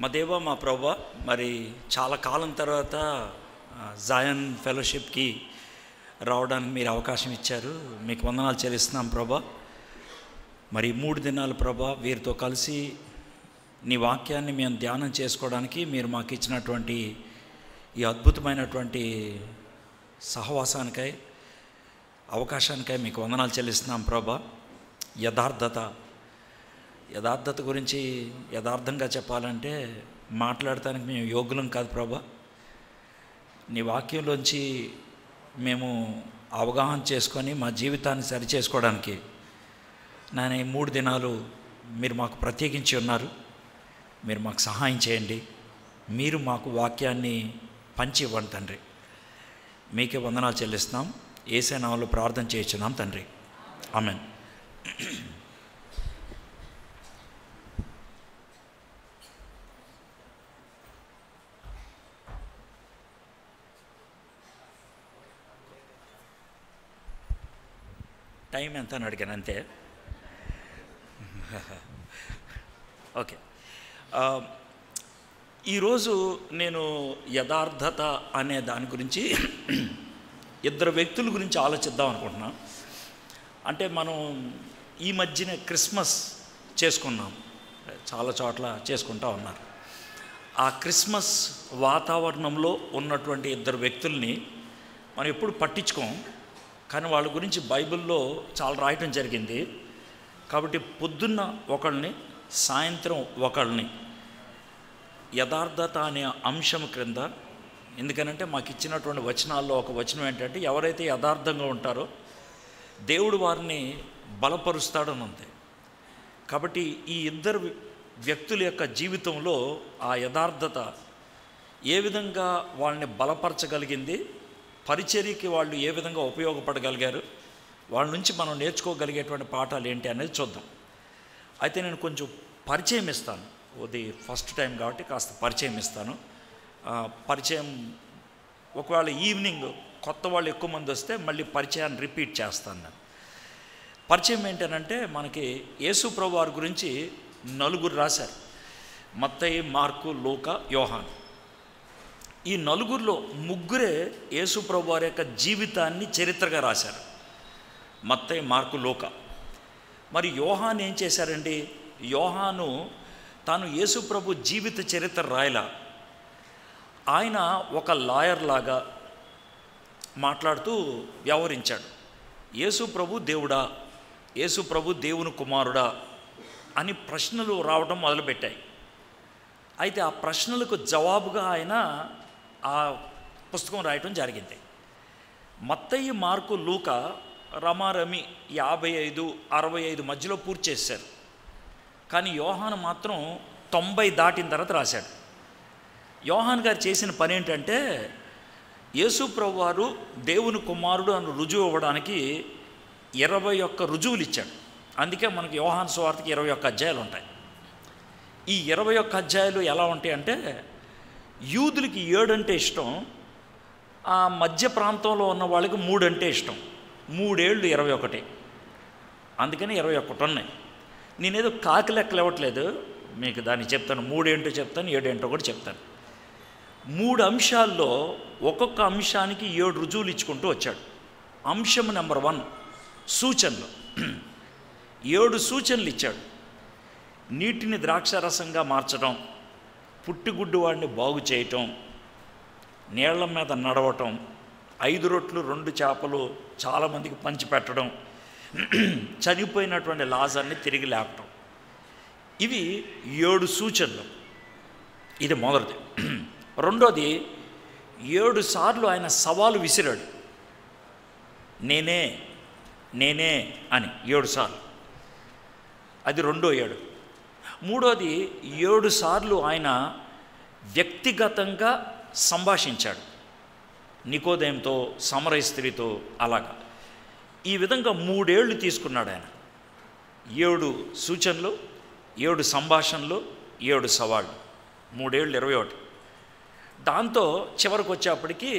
మా దేవ మా ప్రభా, మరి చాలా కాలం తర్వాత జాయన్ ఫెలోషిప్కి రావడానికి మీరు అవకాశం ఇచ్చారు. మీకు వందనాలు చెల్లిస్తున్నాం ప్రభా. మరి 3 దినాలు ప్రభా వీరితో కలిసి నీ వాక్యాన్ని మేము ధ్యానం చేసుకోవడానికి మీరు మాకు ఇచ్చినటువంటి ఈ అద్భుతమైనటువంటి సహవాసానికై అవకాశానికై మీకు వందనాలు చెల్లిస్తున్నాం ప్రభా. యథార్థత గురించి యథార్థంగా చెప్పాలంటే మాట్లాడటానికి మేము యోగ్యులం కాదు ప్రభా. నీ వాక్యంలోంచి మేము అవగాహన చేసుకొని మా జీవితాన్ని సరిచేసుకోవడానికి నేను ఈ 3 దినాలు మీరు మాకు ప్రత్యేకించి ఉన్నారు. మీరు మాకు సహాయం చేయండి. మీరు మాకు వాక్యాన్ని పంచి ఇవ్వండి తండ్రి. మీకే వందనాలు చెల్లిస్తున్నాం. యేసు నామములో ప్రార్థన చేయించున్నాం తండ్రి, ఆమేన్. టైం ఎంత అని అడిగాను అంతే. ఓకే, ఈరోజు నేను యథార్థత అనే దాని గురించి 2 వ్యక్తుల గురించి ఆలోచిద్దాం అనుకుంటున్నాను. అంటే మనం ఈ మధ్యనే క్రిస్మస్ చేసుకున్నాం, చాలా చోట్ల చేసుకుంటూ ఉన్నారు. ఆ క్రిస్మస్ వాతావరణంలో ఉన్నటువంటి 2 వ్యక్తుల్ని మనం ఎప్పుడు పట్టించుకోం, కానీ వాళ్ళ గురించి బైబిల్లో చాలా రాయటం జరిగింది. కాబట్టి పొద్దున్న ఒకళ్ళని, సాయంత్రం ఒకళ్ళని యథార్థత అనే అంశం క్రింద, ఎందుకనంటే మాకు ఇచ్చినటువంటి వచనాల్లో ఒక వచనం ఏంటంటే ఎవరైతే యథార్థంగా ఉంటారో దేవుడు వారిని బలపరుస్తాడని ఉంది. కాబట్టి ఈ 2 వ్యక్తుల యొక్క జీవితంలో ఆ యథార్థత ఏ విధంగా వాళ్ళని బలపరచగలిగింది, పరిచర్యకి వాళ్ళు ఏ విధంగా ఉపయోగపడగలిగారు, వాళ్ళ నుంచి మనం నేర్చుకోగలిగేటువంటి పాఠాలు ఏంటి అనేది చూద్దాం. అయితే నేను కొంచెం పరిచయం ఇస్తాను. అది ఫస్ట్ టైం కాబట్టి కాస్త పరిచయం ఇస్తాను. పరిచయం ఒకవేళ ఈవినింగ్ కొత్త వాళ్ళు ఎక్కువ మంది వస్తే మళ్ళీ పరిచయాన్ని రిపీట్ చేస్తాను నేను. పరిచయం ఏంటనంటే మనకి యేసు ప్రభు వారి గురించి 4 రాశారు. మత్తయి, మార్కు, లూకా, యోహాను. ఈ 4లో 3 యేసు ప్రభు వారి యొక్క జీవితాన్ని చరిత్రగా రాశారు. మత్తయి, మార్కు, లూకా. మరి యోహాను ఏం చేశారండి? యోహాను తాను యేసు ప్రభు జీవిత చరిత్ర రాయలా. ఆయన ఒక లాయర్ లాగా మాట్లాడుతూ వ్యవహరించాడు. యేసు ప్రభు దేవుడా, యేసు ప్రభు దేవుని కుమారుడా అని ప్రశ్నలు రావడం మొదలుపెట్టాయి. అయితే ఆ ప్రశ్నలకు జవాబుగా ఆయన ఆ పుస్తకం రాయటం జరిగింది. మత్తయి, మార్కు, లూకా రమారమి 55-65 మధ్యలో పూర్తి చేశారు. కానీ యోహాను మాత్రం 90 దాటిన తర్వాత రాశాడు. యోహాను గారు చేసిన పని ఏంటంటే యేసు ప్రభు వారు దేవుని కుమారుడు అని రుజువు ఇవ్వడానికి 21 రుజువులు ఇచ్చాడు. అందుకే మనకి యోహాను సువార్తకి 21 అధ్యాయాలు ఉంటాయి. ఈ 21 అధ్యాయాలు ఎలా ఉంటాయి అంటే, యూదులకి 7 అంటే ఇష్టం, ఆ మధ్య ప్రాంతంలో ఉన్న వాళ్ళకి 3 అంటే ఇష్టం. 3 ఏళ్ళు 21, అందుకని 21 ఉన్నాయి. నేనేదో కాకి లెక్కలు ఇవ్వట్లేదు మీకు, దాన్ని చెప్తాను. 3 ఏంటో చెప్తాను, 7 ఏంటో కూడా చెప్తాను. 3 అంశాల్లో ఒక్కొక్క అంశానికి 7 రుజువులు ఇచ్చుకుంటూ వచ్చాడు. అంశం నెంబర్ 1 సూచనలు. 7 సూచనలు ఇచ్చాడు. నీటిని ద్రాక్షారసంగా మార్చడం, పుట్టిగుడ్డు వాడిని బాగు చేయటం, నీళ్ల మీద నడవటం, 5 రొట్లు 2 చేపలు చాలామందికి పంచిపెట్టడం, చనిపోయినటువంటి లాజర్ని తిరిగి లేపటం. ఇవి 7 సూచనలు. ఇది మొదటిది. రెండోది, 7 సార్లు ఆయన సవాలు విసిరాడు. నేనే నేనే అని 7 సార్లు. అది రెండో 7. మూడోది, 7 సార్లు ఆయన వ్యక్తిగతంగా సంభాషించాడు. నికోదేముతో, సమరయ స్త్రీతో, అలాగా. ఈ విధంగా 3 ఏళ్ళు తీసుకున్నాడు ఆయన. 7 సూచనలు, 7 సంభాషణలు, 7 సవాళ్ళు, 3 ఏళ్ళు 21. దాంతో చివరికి వచ్చేప్పటికి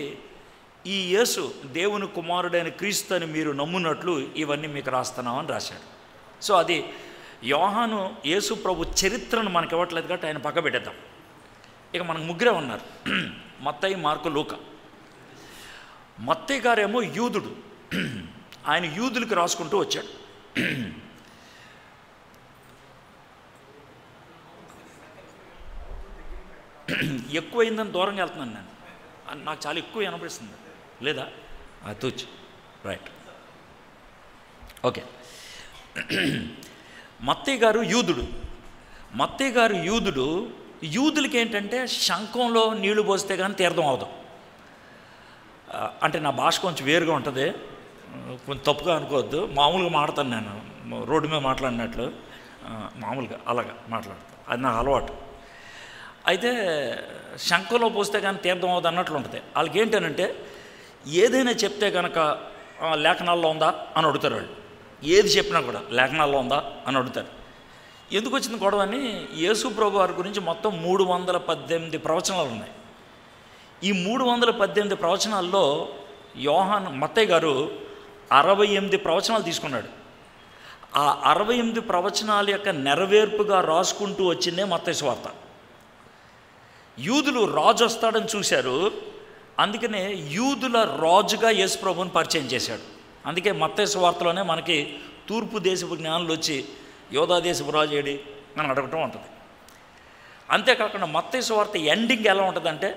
ఈ యేసు దేవుని కుమారుడైన క్రీస్తు అని మీరు నమ్మునట్లు ఇవన్నీ మీకు రాస్తున్నామని రాశాడు. సో అది యోహాను యేసు ప్రభు చరిత్రను మనకి ఇవ్వట్లేదు కాబట్టి ఆయన పక్క పెట్టేద్దాం. ఇక మనకు ముగ్గురే ఉన్నారు, మత్తయి, మార్కు, లూకా. మత్తయి గారేమో యూదుడు, ఆయన యూదులకు రాసుకుంటూ వచ్చాడు. ఎక్కువైందని దూరంగా వెళ్తున్నాను నేను, నాకు చాలా ఎక్కువ వినపడిస్తుంది లేదా? తూచి రైట్, ఓకే. మత్తయి గారు యూదుడు. మత్తయి గారు యూదుడు. యూదులకి ఏంటంటే శంఖంలో నీళ్లు పోస్తే కానీ తీర్థం అవదు. అంటే నా భాష కొంచెం వేరుగా ఉంటుంది, కొంచెం తప్పుగా అనుకోవద్దు. మామూలుగా మాట్లాడతాను నేను, రోడ్డు మీద మాట్లాడినట్లు మామూలుగా అలాగా మాట్లాడతాను, అది నాకు అలవాటు. అయితే శంఖంలో పోస్తే కానీ తీర్థం అవదు అన్నట్లు ఉంటుంది. వాళ్ళకి ఏంటనంటే ఏదైనా చెప్తే కనుక లేఖనాల్లో ఉందా అని అడుగుతారు వాళ్ళు. ఏది చెప్పినా కూడా లేఖనాల్లో ఉందా అని అడుగుతారు. ఎందుకు వచ్చింది గొడవ అని, యేసు ప్రభు వారి గురించి మొత్తం 318 ప్రవచనాలు ఉన్నాయి. ఈ 318 ప్రవచనాల్లో మత్తయి గారు 68 ప్రవచనాలు తీసుకున్నాడు. ఆ 68 ప్రవచనాల యొక్క నెరవేర్పుగా రాసుకుంటూ వచ్చిందే మత్తయి సువార్త. యూదులు రాజు వస్తాడని చూశారు, అందుకనే యూదుల రాజుగా యేసు ప్రభువుని పరిచయం చేశాడు. అందుకే మత్తయి సువార్తలోనే మనకి తూర్పు దేశపు జ్ఞానులు వచ్చి యోధా దేశపు రాజు ఏడి అని అడగటం ఉంటుంది. అంతేకాకుండా మత్తయి సువార్త ఎండింగ్ ఎలా ఉంటుందంటే,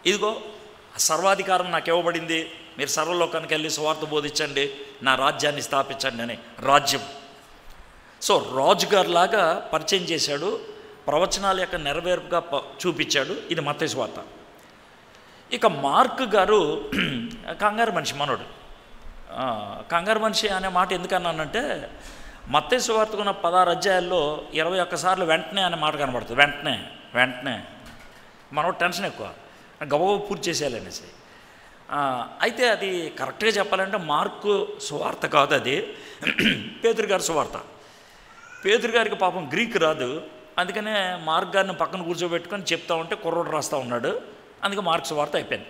ఇదిగో సర్వాధికారం నాకు ఇవ్వబడింది, మీరు సర్వలోకానికి వెళ్ళి సువార్త బోధించండి, నా రాజ్యాన్ని స్థాపించండి అని రాజ్యం. సో రాజుగారిలాగా పరిచయం చేశాడు, ప్రవచనాల యొక్క నెరవేర్పుగా చూపించాడు. ఇది మత్తయి సువార్త. ఇక మార్కు గారు కంగారు మనిషి, మనోడు. కంగారు మనిషి అనే మాట ఎందుకన్నానంటే, మత్తయి సువార్తకున్న 16 అధ్యాయాల్లో 21 సార్లు వెంటనే అనే మాట కనబడుతుంది. వెంటనే మనోడు టెన్షన్ ఎక్కువ, గబగబ పూర్తి చేసేయాలనేసి. అయితే అది కరెక్ట్గా చెప్పాలంటే మార్కు సువార్త కాదు, అది పేతురు గారి సువార్త. పేతురు గారికి పాపం గ్రీక్ రాదు, అందుకనే మార్క్ గారిని పక్కన కూర్చోబెట్టుకొని చెప్తా ఉంటే కుర్రోడు రాస్తూ ఉన్నాడు, అందుకే మార్క్ సువార్త అయిపోయింది.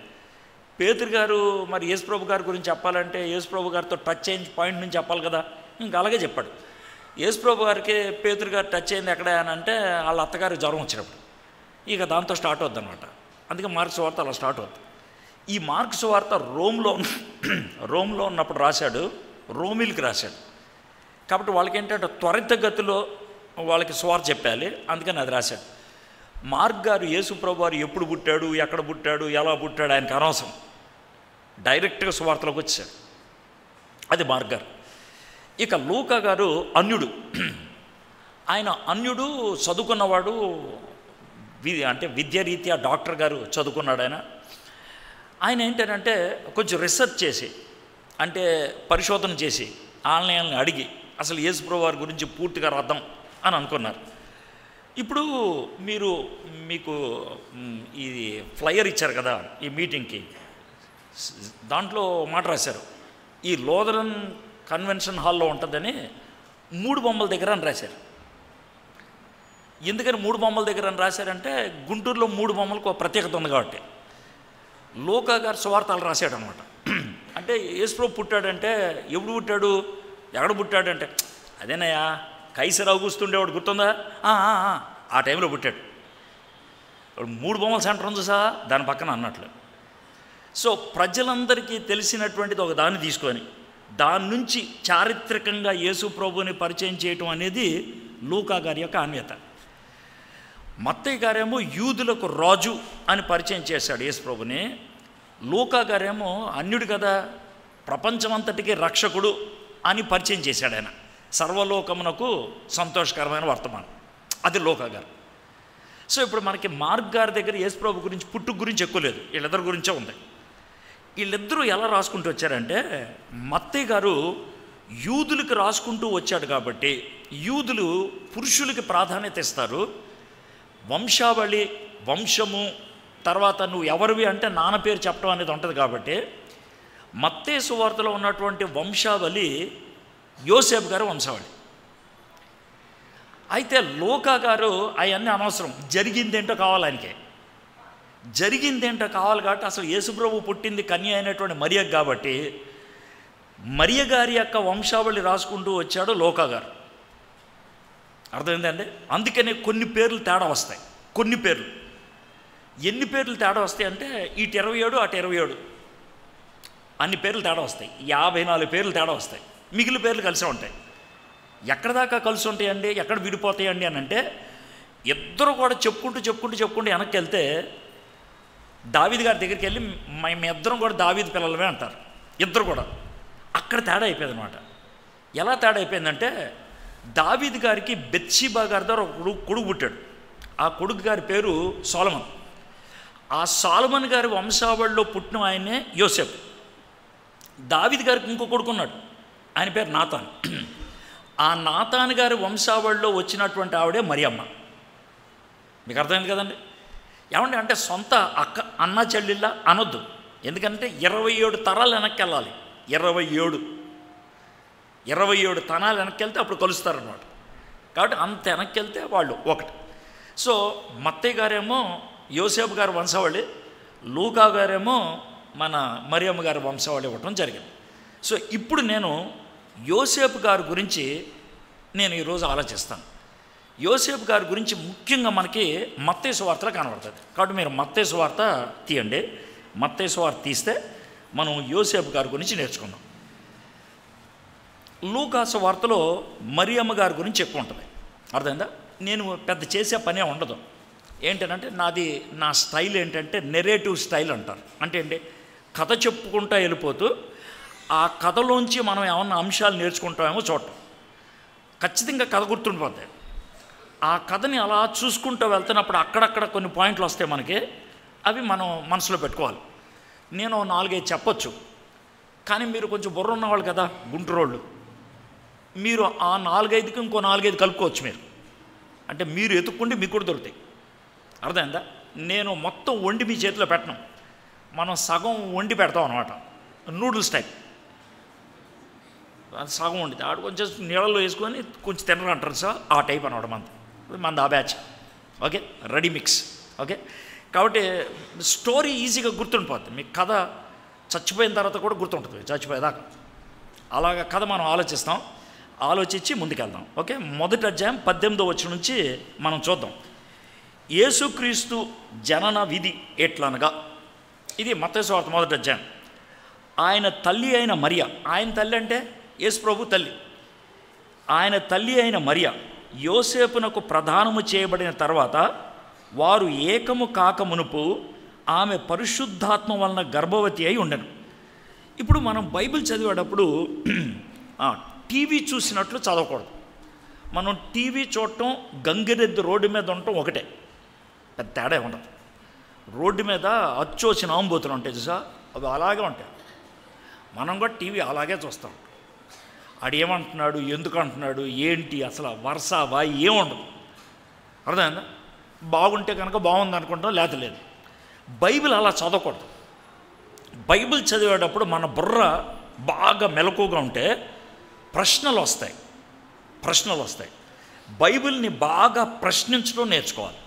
పేతురు గారు మరి యేసుప్రభు గారి గురించి చెప్పాలంటే యేసుప్రభు గారితో టచ్ అయిన పాయింట్ నుంచి చెప్పాలి కదా, ఇంకా అలాగే చెప్పాడు. యేసుప్రభు గారికి పేతురు గారు టచ్ అయింది ఎక్కడ అని అంటే, వాళ్ళ అత్తగారికి జ్వరం వచ్చినప్పుడు. ఇక దాంతో స్టార్ట్ అవుద్ది అనమాట. అందుకే మార్క్ సువార్త అలా స్టార్ట్ అవుతుంది. ఈ మార్క్ సువార్త రోమ్లో ఉన్నప్పుడు రాశాడు, రోమిల్కి రాశాడు. కాబట్టి వాళ్ళకి ఏంటంటే త్వరితగతిలో వాళ్ళకి సువార్త చెప్పాలి, అందుకని అది రాశాడు. మార్క్ గారు యేసుప్రభు వారు ఎప్పుడు పుట్టాడు, ఎక్కడ పుట్టాడు, ఎలా పుట్టాడు ఆయనకు అనవసరం, డైరెక్ట్గా సువార్తలోకి వచ్చాడు. అది మార్క్ గారు. ఇక లూకా గారు అన్యుడు. ఆయన అన్యుడు, చదువుకున్నవాడు, అంటే విద్యారీత్యా డాక్టర్ గారు చదువుకున్నాడు ఆయన ఏంటంటే కొంచెం రీసెర్చ్ చేసి, అంటే పరిశోధన చేసి, ఆన్లైన్లో అడిగి అసలు యేసుప్రభు వారి గురించి పూర్తిగా రాద్దాం అని అనుకున్నారు. ఇప్పుడు మీకు ఈ ఫ్లయర్ ఇచ్చారు కదా ఈ మీటింగ్కి, దాంట్లో మాట రాశారు, ఈ లోదరన్ కన్వెన్షన్ హాల్లో ఉంటుందని 3 బొమ్మల దగ్గర అని రాశారు. ఎందుకని 3 బొమ్మల దగ్గర అని రాశారంటే, గుంటూరులో 3 బొమ్మలకు ఒక ప్రత్యేకత ఉంది కాబట్టి. లూకా గారు సువార్తలు రాశాడు అనమాట. అంటే యేసుప్రభు పుట్టాడంటే ఎప్పుడు పుట్టాడు, ఎక్కడ పుట్టాడంటే, అదేనయ్యా కైసర్ అవుగుస్తుండేవాడు గుర్తుందా, ఆ టైంలో పుట్టాడు. 3 బొమ్మల సెంటర్ ఉంది సార్ దాని పక్కన అన్నట్లు. సో ప్రజలందరికీ తెలిసినటువంటిది ఒక దాన్ని తీసుకొని దాని నుంచి చారిత్రకంగా యేసు ప్రభుని పరిచయం చేయటం అనేది లూకా గారి యొక్క ఆన్యత. మత్తయి గారేమో యూదులకు రాజు అని పరిచయం చేశాడు యేసు ప్రభుని. లూకా గారేమో అన్యుడు కదా, ప్రపంచమంతటికి రక్షకుడు అని పరిచయం చేశాడు ఆయన. సర్వలోకమునకు సంతోషకరమైన వర్తమానం, అది లూకా గారు. సో ఇప్పుడు మనకి మార్క్ గారి దగ్గర యేసు ప్రభు గురించి పుట్టుక గురించి ఎక్కువ లేదు, వీళ్ళిద్దరి గురించే ఉంది. వీళ్ళిద్దరూ ఎలా రాసుకుంటూ వచ్చారంటే, మత్తయి గారు యూదులకు రాసుకుంటూ వచ్చాడు కాబట్టి యూదులు పురుషులకి ప్రాధాన్యత ఇస్తారు. వంశావళి, వంశము, తర్వాత నువ్వు ఎవరివి అంటే నాన్న పేరు చెప్పడం అనేది ఉంటుంది. కాబట్టి మత్తయి సువార్తలో ఉన్నటువంటి వంశావళి యోసేపు గారు వంశావళి. అయితే లూకా గారు అవన్నీ అనవసరం, జరిగిందేంటో కావాలి ఆయనకే, జరిగిందేంటో కావాలి కాబట్టి అసలు యేసుప్రభు పుట్టింది కన్య అయినటువంటి మరియ కాబట్టి మరియ గారి యొక్క వంశావళి రాసుకుంటూ వచ్చాడు లూకా గారు. అర్థమైందండి? అందుకనే కొన్ని పేర్లు తేడా వస్తాయి. కొన్ని పేర్లు ఎన్ని పేర్లు తేడా వస్తాయి అంటే ఇటు 27 అటు 27 అన్ని పేర్లు తేడా వస్తాయి. 54 పేర్లు తేడా వస్తాయి. మిగిలిన పేర్లు కలిసే ఉంటాయి. ఎక్కడ దాకా కలిసి ఉంటాయండి, ఎక్కడ విడిపోతాయండి అని అంటే ఇద్దరు కూడా చెప్పుకుంటూ వెనక్కి వెళ్తే దావీదు గారి దగ్గరికి వెళ్ళి మేము ఇద్దరం కూడా దావీదు పిల్లలమే అంటారు. ఇద్దరు కూడా అక్కడ తేడా అయిపోయింది అనమాట. ఎలా తేడా అయిపోయిందంటే దావీదు గారికి బెత్షెబా గారి ద్వారా ఒక కొడుకు పుట్టాడు. ఆ కొడుకు గారి పేరు సొలొమోను. ఆ సొలొమోను గారి వంశావళిలో పుట్టిన ఆయనే యోసేపు. దావీదు గారికి ఇంకో కొడుకున్నాడు, ఆయన పేరు నాతాన్. ఆ నాతాన్ గారి వంశావళిలో వచ్చినటువంటి ఆవిడే మరియమ్మ. మీకు అర్థమైంది కదండి. ఏమండి అంటే సొంత అక్క అన్న చెల్లెళ్ళ అనొద్దు, ఎందుకంటే 27 తరాలు వెనక్కి వెళ్ళాలి. 27 తనాలు వెనక్కి వెళ్తే అప్పుడు కలుస్తారనమాట. కాబట్టి అంత వెనక్కి వెళ్తే వాళ్ళు ఒకటి. సో మత్తయ్య గారేమో యోసేపు గారి వంశావళి, లూకా గారేమో మన మరియమ్మ గారి వంశావళి ఇవ్వటం జరిగింది. సో ఇప్పుడు నేను యోసేపు గారి గురించి నేను ఈరోజు ఆలోచిస్తాను. యోసేపు గారి గురించి ముఖ్యంగా మనకి మత్తయి సువార్తలో కనబడుతుంది. కాబట్టి మీరు మత్తయి సువార్త తీయండి. మత్తయి సువార్త తీస్తే మనం యోసేపు గారి గురించి నేర్చుకుందాం. లూకా సువార్తలో మరియమ్మ గారి గురించి ఎక్కువ ఉంటుంది. అర్థమైందా? నేను పెద్ద చేసే పనే ఉండదు. ఏంటంటే నా స్టైల్ ఏంటంటే నెరేటివ్ స్టైల్ అంటారు. అంటే ఏంటి, కథ చెప్పుకుంటూ వెళ్ళిపోతూ ఆ కథలోంచి మనం ఏమన్నా అంశాలు నేర్చుకుంటామేమో చూడటం. ఖచ్చితంగా కథ గుర్తుండిపోతాయి. ఆ కథని అలా చూసుకుంటూ వెళ్తున్నప్పుడు అక్కడక్కడ కొన్ని పాయింట్లు వస్తాయి మనకి, అవి మనం మనసులో పెట్టుకోవాలి. నేను 4-5 చెప్పొచ్చు, కానీ మీరు కొంచెం బుర్ర ఉన్నవాళ్ళు కదా, గుంటూరోళ్ళు, మీరు ఆ 4-5కి ఇంకో 4-5 కలుపుకోవచ్చు. మీరు అంటే మీరు ఎత్తుక్కుంటే మీకు కూడా దొరుకుతాయి. అర్థమైందా? నేను మొత్తం వండి మీ చేతిలో పెట్టను, మనం సగం వండి పెడతాం అనమాట. నూడిల్స్ టైప్ సగం వండితే ఆడు కొంచెం నీళ్ళలో వేసుకొని కొంచెం తినరు అంటారు సార్, ఆ టైప్ అనమాట మంది ఆ batch. Okay, ready mix. Okay, కాబట్టి స్టోరీ ఈజీగా గుర్తుండిపోద్ది. మీకు కథ చచ్చిపోయిన తర్వాత కూడా గుర్తుంటుంది, చచ్చిపోయేదాకా. అలాగ కథ మనం ఆలోచించి ముందుకెళ్దాం. ఓకే, మొదటి అధ్యాయం 18వ వచనం నుంచి మనం చూద్దాం. యేసుక్రీస్తు జనన విధి ఎట్లనగా, ఇది మత్తయి సువార్త మొదటి అధ్యాయం. ఆయన తల్లి అయిన మరియ, ఆయన తల్లి అంటే యేసు ప్రభు తల్లి, ఆయన తల్లి అయిన మరియ యోసేపునకు ప్రదానము చేయబడిన తర్వాత వారు ఏకము కాక మునుపు ఆమె పరిశుద్ధాత్మ వలన గర్భవతి అయి ఉండెను. ఇప్పుడు మనం బైబిల్ చదివేటప్పుడు టీవీ చూసినట్లు చదవకూడదు. మనం టీవీ చూడటం, గంగిరెద్దు రోడ్డు మీద ఉండటం ఒకటే, పెద్ద తేడా ఉండదు. రోడ్డు మీద అచ్చోసిన ఆంబోతులు ఉంటాయి చూసా, అవి అలాగే ఉంటాయి. మనం కూడా టీవీ అలాగే చూస్తాం. ఆడు ఏమంటున్నాడు, ఎందుకు అంటున్నాడు, ఏంటి అసలు వరుసవా ఏముండదు. అర్థమైందా? బాగుంటే కనుక బాగుంది అనుకుంటాం, లేకపోతే లేదు. బైబిల్ అలా చదవకూడదు. బైబిల్ చదివేటప్పుడు మన బుర్ర బాగా మెలకుగా ఉంటే ప్రశ్నలు వస్తాయి. బైబిల్ని బాగా ప్రశ్నించడం నేర్చుకోవాలి.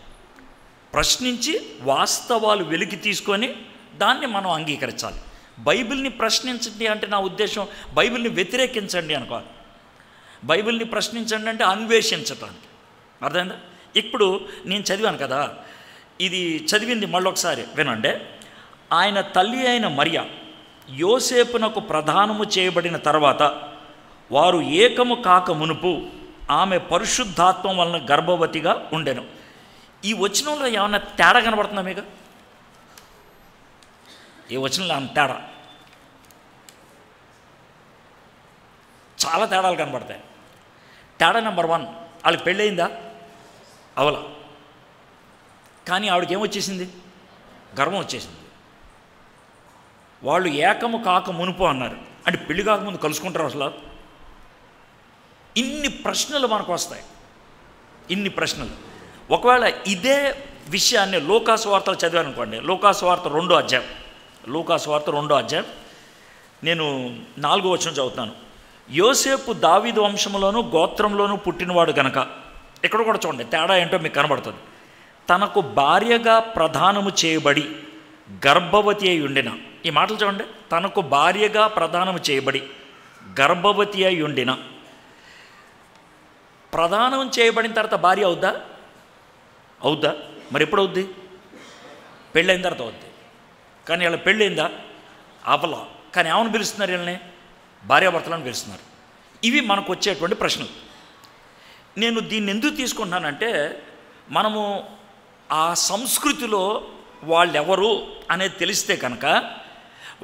ప్రశ్నించి వాస్తవాలు వెలికి తీసుకొని దాన్ని మనం అంగీకరించాలి. బైబిల్ని ప్రశ్నించండి అంటే నా ఉద్దేశం బైబిల్ని వ్యతిరేకించండి అనుకోవాలి. బైబిల్ని ప్రశ్నించండి అంటే అన్వేషించటానికి. అర్థమైందా? ఇప్పుడు నేను చదివాను కదా, ఇది చదివింది మళ్ళొకసారి వినండి. ఆయన తల్లి అయిన మరియ యోసేపునకు ప్రదానము చేయబడిన తర్వాత వారు ఏకము కాక మునుపు ఆమె పరిశుద్ధాత్మ వలన గర్భవతిగా ఉండెను. ఈ వచనంలో ఏమన్నా తేడా కనబడుతుందా మీకు? ఈ వచనంలో అంత తేడా, చాలా తేడాలు కనబడతాయి. తేడా నెంబర్ 1, వాళ్ళకి పెళ్ళయిందా? అవలా. కానీ ఆవిడకి ఏమొచ్చేసింది? గర్వం వచ్చేసింది. వాళ్ళు ఏకము కాక మునుపు అన్నారు అంటే పెళ్లి కాకముందు కలుసుకుంటారు అసలు? ఇన్ని ప్రశ్నలు మనకు వస్తాయి, ఇన్ని ప్రశ్నలు. ఒకవేళ ఇదే విషయాన్ని లూకాసు వార్తలు చదివాను అనుకోండి, లూకాసు వార్త 2వ అధ్యాయం నేను 4వ వచనం చదువుతాను. యోసేపు దావీదు వంశంలోను గోత్రంలోనూ పుట్టినవాడు గనక, ఇక్కడ కూడా చూడండి తేడా ఏంటో మీకు కనబడుతుంది. తనకు భార్యగా ప్రదానము చేయబడి గర్భవతి అయి ఉండిన, ఈ మాటలు చూడండి, తనకు భార్యగా ప్రదానము చేయబడి గర్భవతి అయి ఉండిన. ప్రదానం చేయబడిన తర్వాత భార్య అవుద్దా? మరి ఎప్పుడు అవుద్ది? పెళ్ళైన తర్వాత అవుద్ది. కానీ వీళ్ళ పెళ్ళైందా? ఆపలా. కానీ ఏమని పిలుస్తున్నారు వీళ్ళని? భార్యాభర్తలను పిలుస్తున్నారు. ఇవి మనకు వచ్చేటువంటి ప్రశ్నలు. నేను దీన్ని ఎందుకు తీసుకుంటున్నానంటే, మనము ఆ సంస్కృతిలో వాళ్ళెవరు అనేది తెలిస్తే కనుక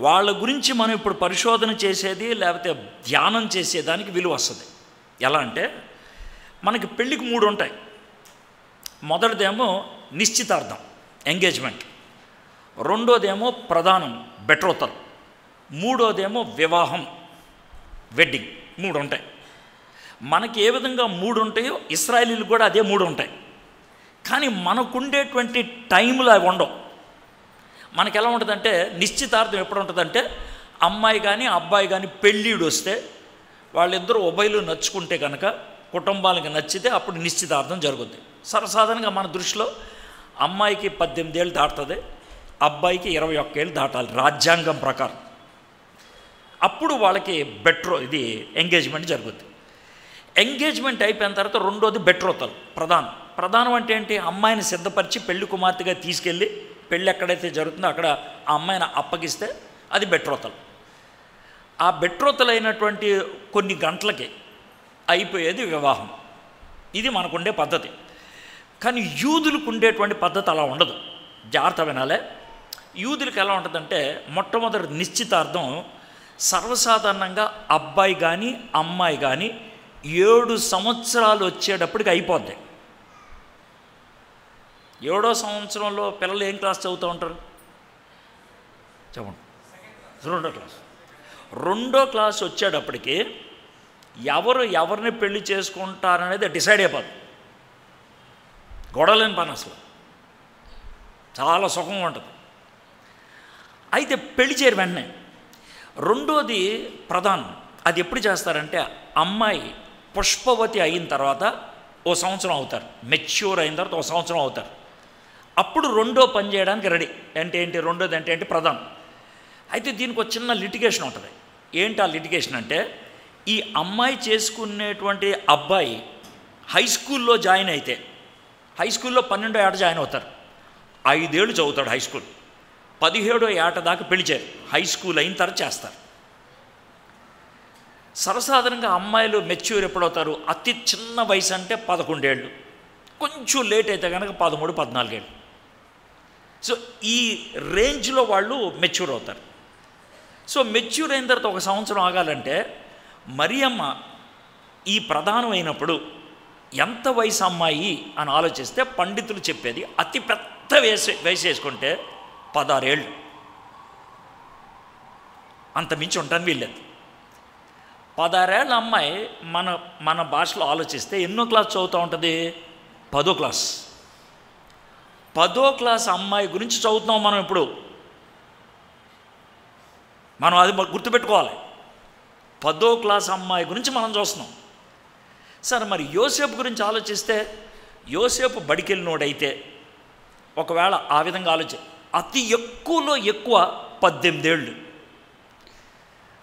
వాళ్ళ గురించి మనం ఇప్పుడు పరిశోధన చేసేది లేకపోతే ధ్యానం చేసేదానికి విలువ వస్తుంది. ఎలా అంటే, మనకి పెళ్ళికి 3 ఉంటాయి. మొదటిదేమో నిశ్చితార్థం, ఎంగేజ్మెంట్. రెండోదేమో ప్రధానం, బెట్రోతల్. మూడోదేమో వివాహం, వెడ్డింగ్. 3 ఉంటాయి. మనకి ఏ విధంగా 3 ఉంటాయో ఇశ్రాయేలీలకు కూడా అదే 3 ఉంటాయి. కానీ మనకుండేటువంటి టైంలో అవి ఉండవు. మనకి ఎలా ఉంటుందంటే, నిశ్చితార్థం ఎప్పుడు ఉంటుందంటే, అమ్మాయి కానీ అబ్బాయి కానీ పెళ్ళిడు వస్తే వాళ్ళిద్దరూ ఉభయలు నచ్చుకుంటే కనుక, కుటుంబాలకు నచ్చితే అప్పుడు నిశ్చితార్థం జరుగుద్ది. సర్వసాధారణంగా మన దృష్టిలో అమ్మాయికి 18 ఏళ్ళు దాటుతుంది, అబ్బాయికి 21 ఏళ్ళు దాటాలి రాజ్యాంగం ప్రకారం. అప్పుడు వాళ్ళకి ఇది ఎంగేజ్మెంట్ జరుగుద్ది. ఎంగేజ్మెంట్ అయిపోయిన తర్వాత రెండోది బెట్రోతల్, ప్రధానం అంటే ఏంటి? అమ్మాయిని సిద్ధపరిచి పెళ్లి కుమార్తెగా తీసుకెళ్ళి పెళ్ళి ఎక్కడైతే జరుగుతుందో అక్కడ ఆ అమ్మాయిని అప్పగిస్తే అది బెట్రోతల్. ఆ బెట్రోతల్ అయినటువంటి కొన్ని గంటలకి అయిపోయేది వివాహం. ఇది మనకుండే పద్ధతి. కానీ యూదులకు ఉండేటువంటి పద్ధతి అలా ఉండదు. జాగ్రత్త వినాలే. యూదులకు ఎలా ఉంటుందంటే, మొట్టమొదటి నిశ్చితార్థం సర్వసాధారణంగా అబ్బాయి కానీ అమ్మాయి కానీ 7 సంవత్సరాలు వచ్చేటప్పటికి అయిపోద్ది. 7వ సంవత్సరంలో పిల్లలు ఏం క్లాస్ చదువుతూ ఉంటారు చెప్పండి? 2వ క్లాస్. 2వ క్లాస్ వచ్చేటప్పటికి ఎవరిని పెళ్లి చేసుకుంటారనేది డిసైడ్ అయిపోద్ది. గొడవలేని పని అసలు, చాలా సుఖంగా ఉంటుంది. అయితే పెళ్లి చేయరు వెంటనే. రెండోది ప్రధానం. అది ఎప్పుడు చేస్తారంటే, అమ్మాయి పుష్పవతి అయిన తర్వాత 1 సంవత్సరం అవుతారు, మెచ్యూర్ అయిన తర్వాత 1 సంవత్సరం అవుతారు. అప్పుడు రెండో పని చేయడానికి రెడీ. అంటే ఏంటి? రెండోది అంటే ఏంటి? ప్రధానం. అయితే దీనికి ఒక చిన్న లిటిగేషన్ ఉంటుంది. ఏంటి ఆ లిటిగేషన్ అంటే, ఈ అమ్మాయి చేసుకునేటువంటి అబ్బాయి హై స్కూల్లో జాయిన్ అయితే, హై స్కూల్లో 12వ ఏట జాయిన్ అవుతారు, 5 ఏళ్ళు చదువుతాడు హై స్కూల్. 17వ ఏట దాకా పెళ్లి చేయరు, హై స్కూల్ అయిన తర్వాత చేస్తారు. సర్వసాధారణంగా అమ్మాయిలు మెచ్యూర్ ఎప్పుడవుతారు? అతి చిన్న వయసు అంటే 11 ఏళ్ళు, కొంచెం లేట్ అయితే కనుక 13, 14 ఏళ్ళు. సో ఈ రేంజ్లో వాళ్ళు మెచ్యూర్ అవుతారు. సో మెచ్యూర్ అయిన తర్వాత 1 సంవత్సరం ఆగాలంటే, మరియమ్మ ఈ ప్రధానం అయినప్పుడు ఎంత వయసు అమ్మాయి అని ఆలోచిస్తే పండితులు చెప్పేది అతి పెద్ద వయసు వేసుకుంటే 16 ఏళ్ళు, అంత మించి ఉంటాను వీళ్ళది. 16 ఏళ్ళ అమ్మాయి మన భాషలో ఆలోచిస్తే ఎన్నో క్లాస్ చదువుతూ ఉంటుంది? 10వ క్లాస్. 10వ క్లాస్ అమ్మాయి గురించి చదువుతున్నాం మనం ఇప్పుడు. మనం అది గుర్తుపెట్టుకోవాలి. 10వ క్లాస్ అమ్మాయి గురించి మనం చూస్తున్నాం. సరే, మరి యోసేపు గురించి ఆలోచిస్తే, యోసేపు బడికెళ్ళినోడైతే ఒకవేళ ఆ విధంగా అతి ఎక్కువలో ఎక్కువ 18 ఏళ్ళు.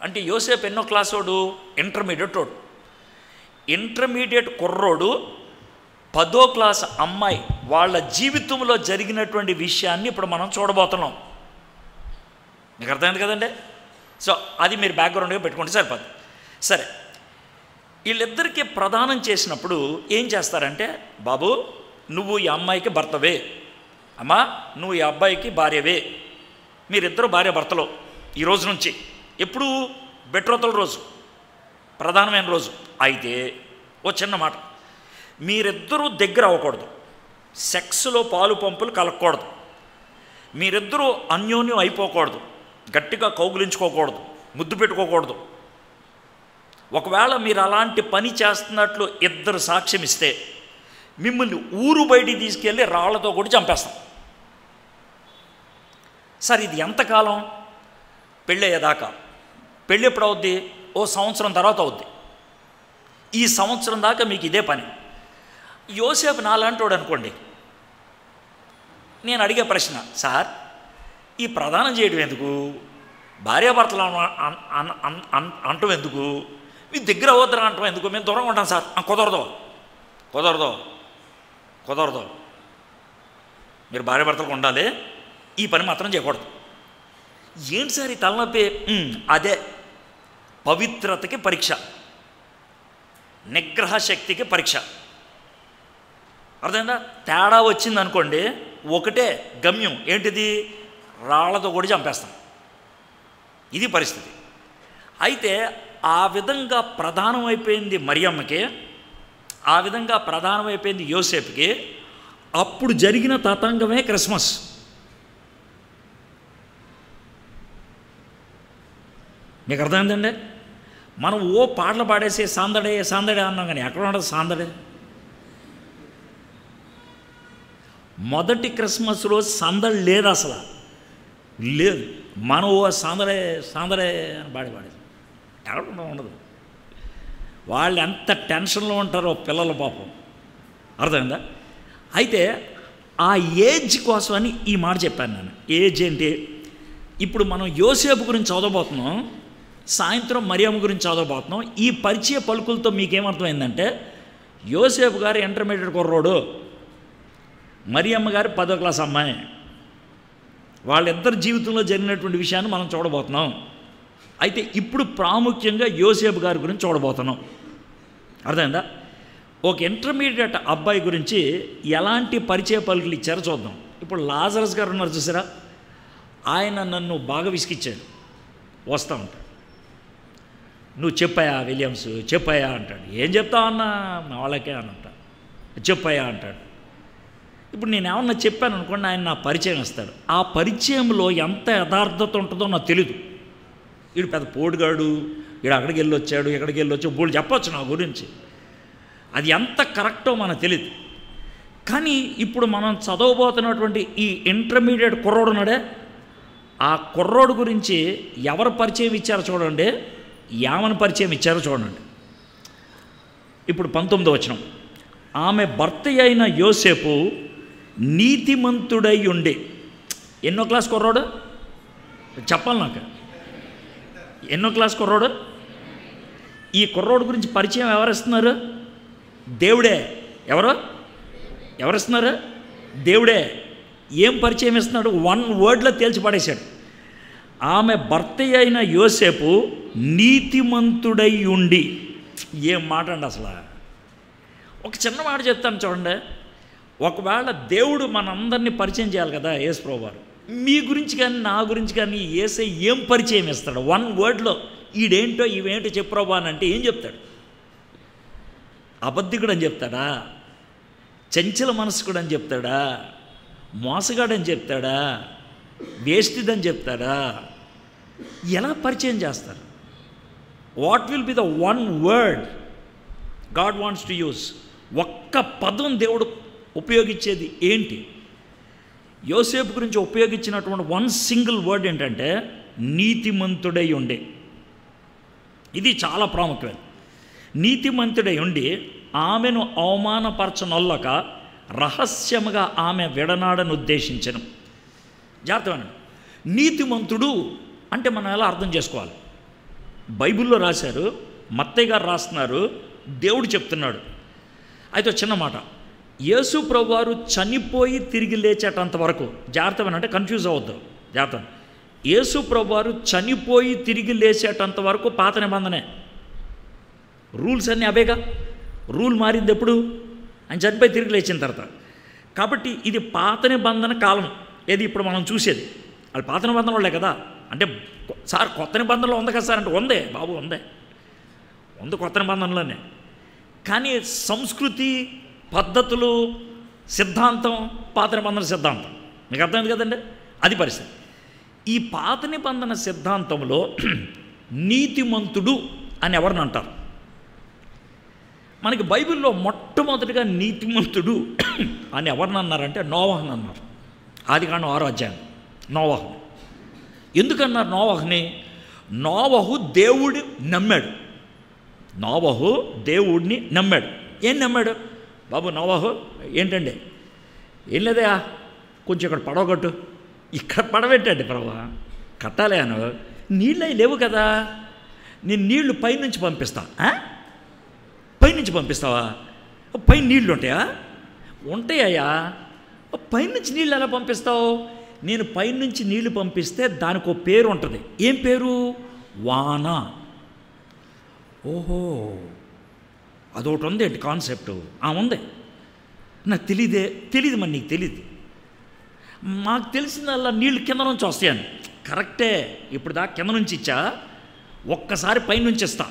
అంటే యోసేపు ఎన్నో క్లాస్ వాడు? ఇంటర్మీడియట్ వాడు. ఇంటర్మీడియట్ కుర్రోడు 10వ క్లాస్ అమ్మాయి వాళ్ళ జీవితంలో జరిగినటువంటి విషయాన్ని ఇప్పుడు మనం చూడబోతున్నాం. మీకు అర్థమైంది కదండి? సో అది మీరు బ్యాక్గ్రౌండ్గా పెట్టుకుంటే సరిపోదు. సరే, వీళ్ళిద్దరికీ ప్రదానం చేసినప్పుడు ఏం చేస్తారంటే, బాబు నువ్వు ఈ అమ్మాయికి భర్తవే, అమ్మా నువ్వు ఈ అబ్బాయికి భార్యవే, మీరిద్దరూ భార్య భర్తలు ఈ రోజు నుంచి. ఎప్పుడు? బెట్రోతల రోజు, ప్రధానమైన రోజు. అయితే ఓ చిన్న మాట, మీరిద్దరూ దగ్గర అవ్వకూడదు, సెక్స్లో పాలు పంపులు కలగకూడదు, మీరిద్దరూ అన్యోన్యం అయిపోకూడదు, గట్టిగా కౌగులించుకోకూడదు, ముద్దు పెట్టుకోకూడదు. ఒకవేళ మీరు అలాంటి పని చేస్తున్నట్లు ఇద్దరు సాక్ష్యం ఇస్తే మిమ్మల్ని ఊరు బయటికి తీసుకెళ్ళి రాళ్లతో కూడా చంపేస్తాం. సార్ ఇది ఎంతకాలం? పెళ్ళి అయ్యేదాకా. పెళ్ళి ఎప్పుడు అవుద్ది? 1 సంవత్సరం తర్వాత అవుద్ది. ఈ సంవత్సరం దాకా మీకు ఇదే పని. యోసేపు నాలాంటి వాడు అనుకోండి, నేను అడిగే ప్రశ్న, సార్ ఈ ప్రదానం చేయడం ఎందుకు? భార్యాభర్తలు అంటం ఎందుకు? మీ దగ్గర అవద్దరా అంటాం ఎందుకు? మేము దూరంగా ఉంటాం సార్. కుదరదు కుదరదు కుదరదు, మీరు భార్యాభర్తలకు ఉండాలి. ఈ పని మాత్రం చేయకూడదు. ఏంటి సార్ ఈ తలనొప్పి? అదే పవిత్రతకి పరీక్ష, నిగ్రహ శక్తికి పరీక్ష. అర్థమైందా? తేడా వచ్చింది అనుకోండి, ఒకటే గమ్యం, ఏంటిది? రాళ్లతో కూడా చంపేస్తాం. ఇది పరిస్థితి. అయితే ఆ విధంగా ప్రధానమైపోయింది మరియమ్మకి, ఆ విధంగా ప్రధానమైపోయింది యోసేపుకి. అప్పుడు జరిగిన తతంగమే క్రిస్మస్. మీకు అర్థమైందండి? మనం ఓ పాటలు పాడేసి సాందడే సాందడే అన్నాం, కానీ ఎక్కడ ఉండదు సాందడే. మొదటి క్రిస్మస్ రోజు సందడి లేదు, అసలు లేదు. మనం ఓ సాందడే సాందడే అని పాడేది ఎక్కడ ఉండదు. వాళ్ళు ఎంత టెన్షన్లో ఉంటారో పిల్లల పాపం. అర్థమైందా? అయితే ఆ ఏజ్ కోసమని ఈ మాట చెప్పాను నేను. ఏజ్ ఏంటి? ఇప్పుడు మనం యోసేపు గురించి చదవబోతున్నాం, సాయంత్రం మరియమ్మ గురించి చదవబోతున్నాం. ఈ పరిచయ పలుకులతో మీకేమర్థమైందంటే, యోసేపు గారు ఇంటర్మీడియట్ కుర్రోడు, మరియమ్మ గారు 10వ క్లాస్ అమ్మాయి. వాళ్ళిద్దరి జీవితంలో జరిగినటువంటి విషయాన్ని మనం చూడబోతున్నాం. అయితే ఇప్పుడు ప్రాముఖ్యంగా యోసేపు గారి గురించి చూడబోతున్నాం. అర్థమైందా? ఒక ఇంటర్మీడియట్ అబ్బాయి గురించి ఎలాంటి పరిచయ పలుకులు ఇచ్చారో చూద్దాం. ఇప్పుడు లాజరస్ గారు ఉన్నారు చూసారా, ఆయన నన్ను బాగా విసిగిచ్చాడు. వస్తూ ఉంటాడు, నువ్వు చెప్పాయా విలియమ్స్, చెప్పాయా అంటాడు. ఏం చెప్తావన్నా, మా వాళ్ళకే అని అంటా, చెప్పాయా అంటాడు. ఇప్పుడు నేను ఏమన్నా చెప్పాను అనుకోండి, ఆయన నా పరిచయం ఇస్తాడు. ఆ పరిచయంలో ఎంత యథార్థత ఉంటుందో నాకు తెలీదు. వీడు పెద్ద పోటుగాడు, వీడు అక్కడికి వెళ్ళి వచ్చాడు, ఇక్కడికి వెళ్ళి వచ్చాడు, బోళ్ళు చెప్పొచ్చు నా గురించి. అది ఎంత కరెక్టో మనకు తెలియదు. కానీ ఇప్పుడు మనం చదవబోతున్నటువంటి ఈ ఇంటర్మీడియట్ కుర్రోడు ఉన్నాడే, ఆ కుర్రోడు గురించి ఎవరు పరిచయం ఇచ్చారో చూడండి, ఏమని పరిచయం ఇచ్చారో చూడండి. ఇప్పుడు 19వ వచనం, ఆమె భర్త అయిన యోసేపు నీతిమంతుడై ఉండి. ఎన్నో క్లాస్ కుర్రోడు చెప్పాలి నాకు? ఎన్నో క్లాస్ కుర్రోడు? ఈ కుర్రోడు గురించి పరిచయం ఎవరిస్తున్నారు? దేవుడే. ఎవరిస్తున్నారు? దేవుడే. ఏం పరిచయం ఇస్తున్నాడు? 1 వర్డ్లో తేల్చి పడేశాడు. ఆమె భర్త అయిన యోసేపు నీతిమంతుడై ఉండి. ఏం మాట అండి అసలు! ఒక చిన్న మాట చెప్తాను చూడండి. ఒకవేళ దేవుడు మనందరినీ పరిచయం చేయాలి కదా, యేసు ప్రభువారు, మీ గురించి కానీ నా గురించి కానీ యేసే ఏం పరిచయం ఇస్తాడు? 1 వర్డ్లో ఈడేంటో ఇవేంటో చెప్పు ప్రభువా అని అంటే ఏం చెప్తాడు? అబద్ధికుడు అని చెప్తాడా? చంచల మనస్కుడు అని చెప్తాడా? మోసగాడని చెప్తాడా? వేస్టిదని చెప్తాడా? ఎలా పరిచయం చేస్తారు? What will be the 1 word God wants to use? ఒక్క పదం దేవుడు ఉపయోగించేది ఏంటి? యోసేపు గురించి ఉపయోగించినటువంటి 1 సింగిల్ వర్డ్ ఏంటంటే నీతిమంతుడై ఉండే. ఇది చాలా ప్రాముఖ్యమైనది. నీతిమంతుడై ఉండి ఆమెను అవమానపరచనొల్లక రహస్యముగా ఆమె విడనాడను ఉద్దేశించను. జాగ్రత్తగా, నీతిమంతుడు అంటే మనం ఎలా అర్థం చేసుకోవాలి? బైబిల్లో రాశారు, మత్తయ్య గారు రాస్తున్నారు, దేవుడు చెప్తున్నాడు. అయితే చిన్న మాట, యేసు ప్రభువారు చనిపోయి తిరిగి లేచేటంత వరకు, జాగ్రత్తగా అంటే కన్ఫ్యూజ్ అవ్వద్దు, జాగ్రత్త. యేసు ప్రభువారు చనిపోయి తిరిగి లేచేటంత వరకు పాత నిబంధనే, రూల్స్ అన్నీ అవేగా. రూల్ మారింది ఎప్పుడు? ఆయన చనిపోయి తిరిగి లేచిన తర్వాత. కాబట్టి ఇది పాత నిబంధన కాలం. ఏది ఇప్పుడు మనం చూసేది వాళ్ళు పాత నిబంధన వాళ్ళే కదా. అంటే సార్ కొత్త నిబంధనలో ఉంది కదా సార్ అంటే, ఉందే బాబు, ఉంది కొత్త నిబంధనలోనే. కానీ సంస్కృతి, పద్ధతులు, సిద్ధాంతం పాత నిబంధన సిద్ధాంతం. మీకు అర్థమైంది కదండి? అది పరిస్థితి. ఈ పాత నిబంధన సిద్ధాంతంలో నీతిమంతుడు అని ఎవరిని అంటారు? మనకి బైబిల్లో మొట్టమొదటిగా నీతిమంతుడు అని ఎవరిని అన్నారంటే నోవహుని అన్నారు. ఆదికాండం 6వ అధ్యాయం నోవహుని. ఎందుకన్నారు నోవహుని? నోవహు దేవుడిని నమ్మాడు. నోవహు దేవుడిని నమ్మాడు. ఏం నమ్మాడు బాబు నోవహు? ఏంటండి? ఏం లేదయా, కొంచెం ఇక్కడ పడవ కట్టు. ఇక్కడ పడవెట్టండి ప్రభా, కట్టాలి అను. నీళ్ళు అవి లేవు కదా, నేను నీళ్లు పైనుంచి పంపిస్తా. పైనుంచి పంపిస్తావా? పైన నీళ్ళు ఉంటాయా? ఉంటాయా? పైనుంచి నీళ్ళు ఎలా పంపిస్తావు? నేను పైనుంచి నీళ్లు పంపిస్తే దానికి ఒక పేరు ఉంటుంది. ఏం పేరు? వాన. ఓహో, అదొకటి ఉంది ఏంటి కాన్సెప్టు? ఉంది. నాకు తెలియదు మరి నీకు తెలియదు. మాకు తెలిసిందల్లా నీళ్ళు కింద నుంచి వస్తాయని. కరెక్టే, ఇప్పుడు దాకా కింద నుంచి ఇచ్చా, ఒక్కసారి పైనుంచి ఇస్తా.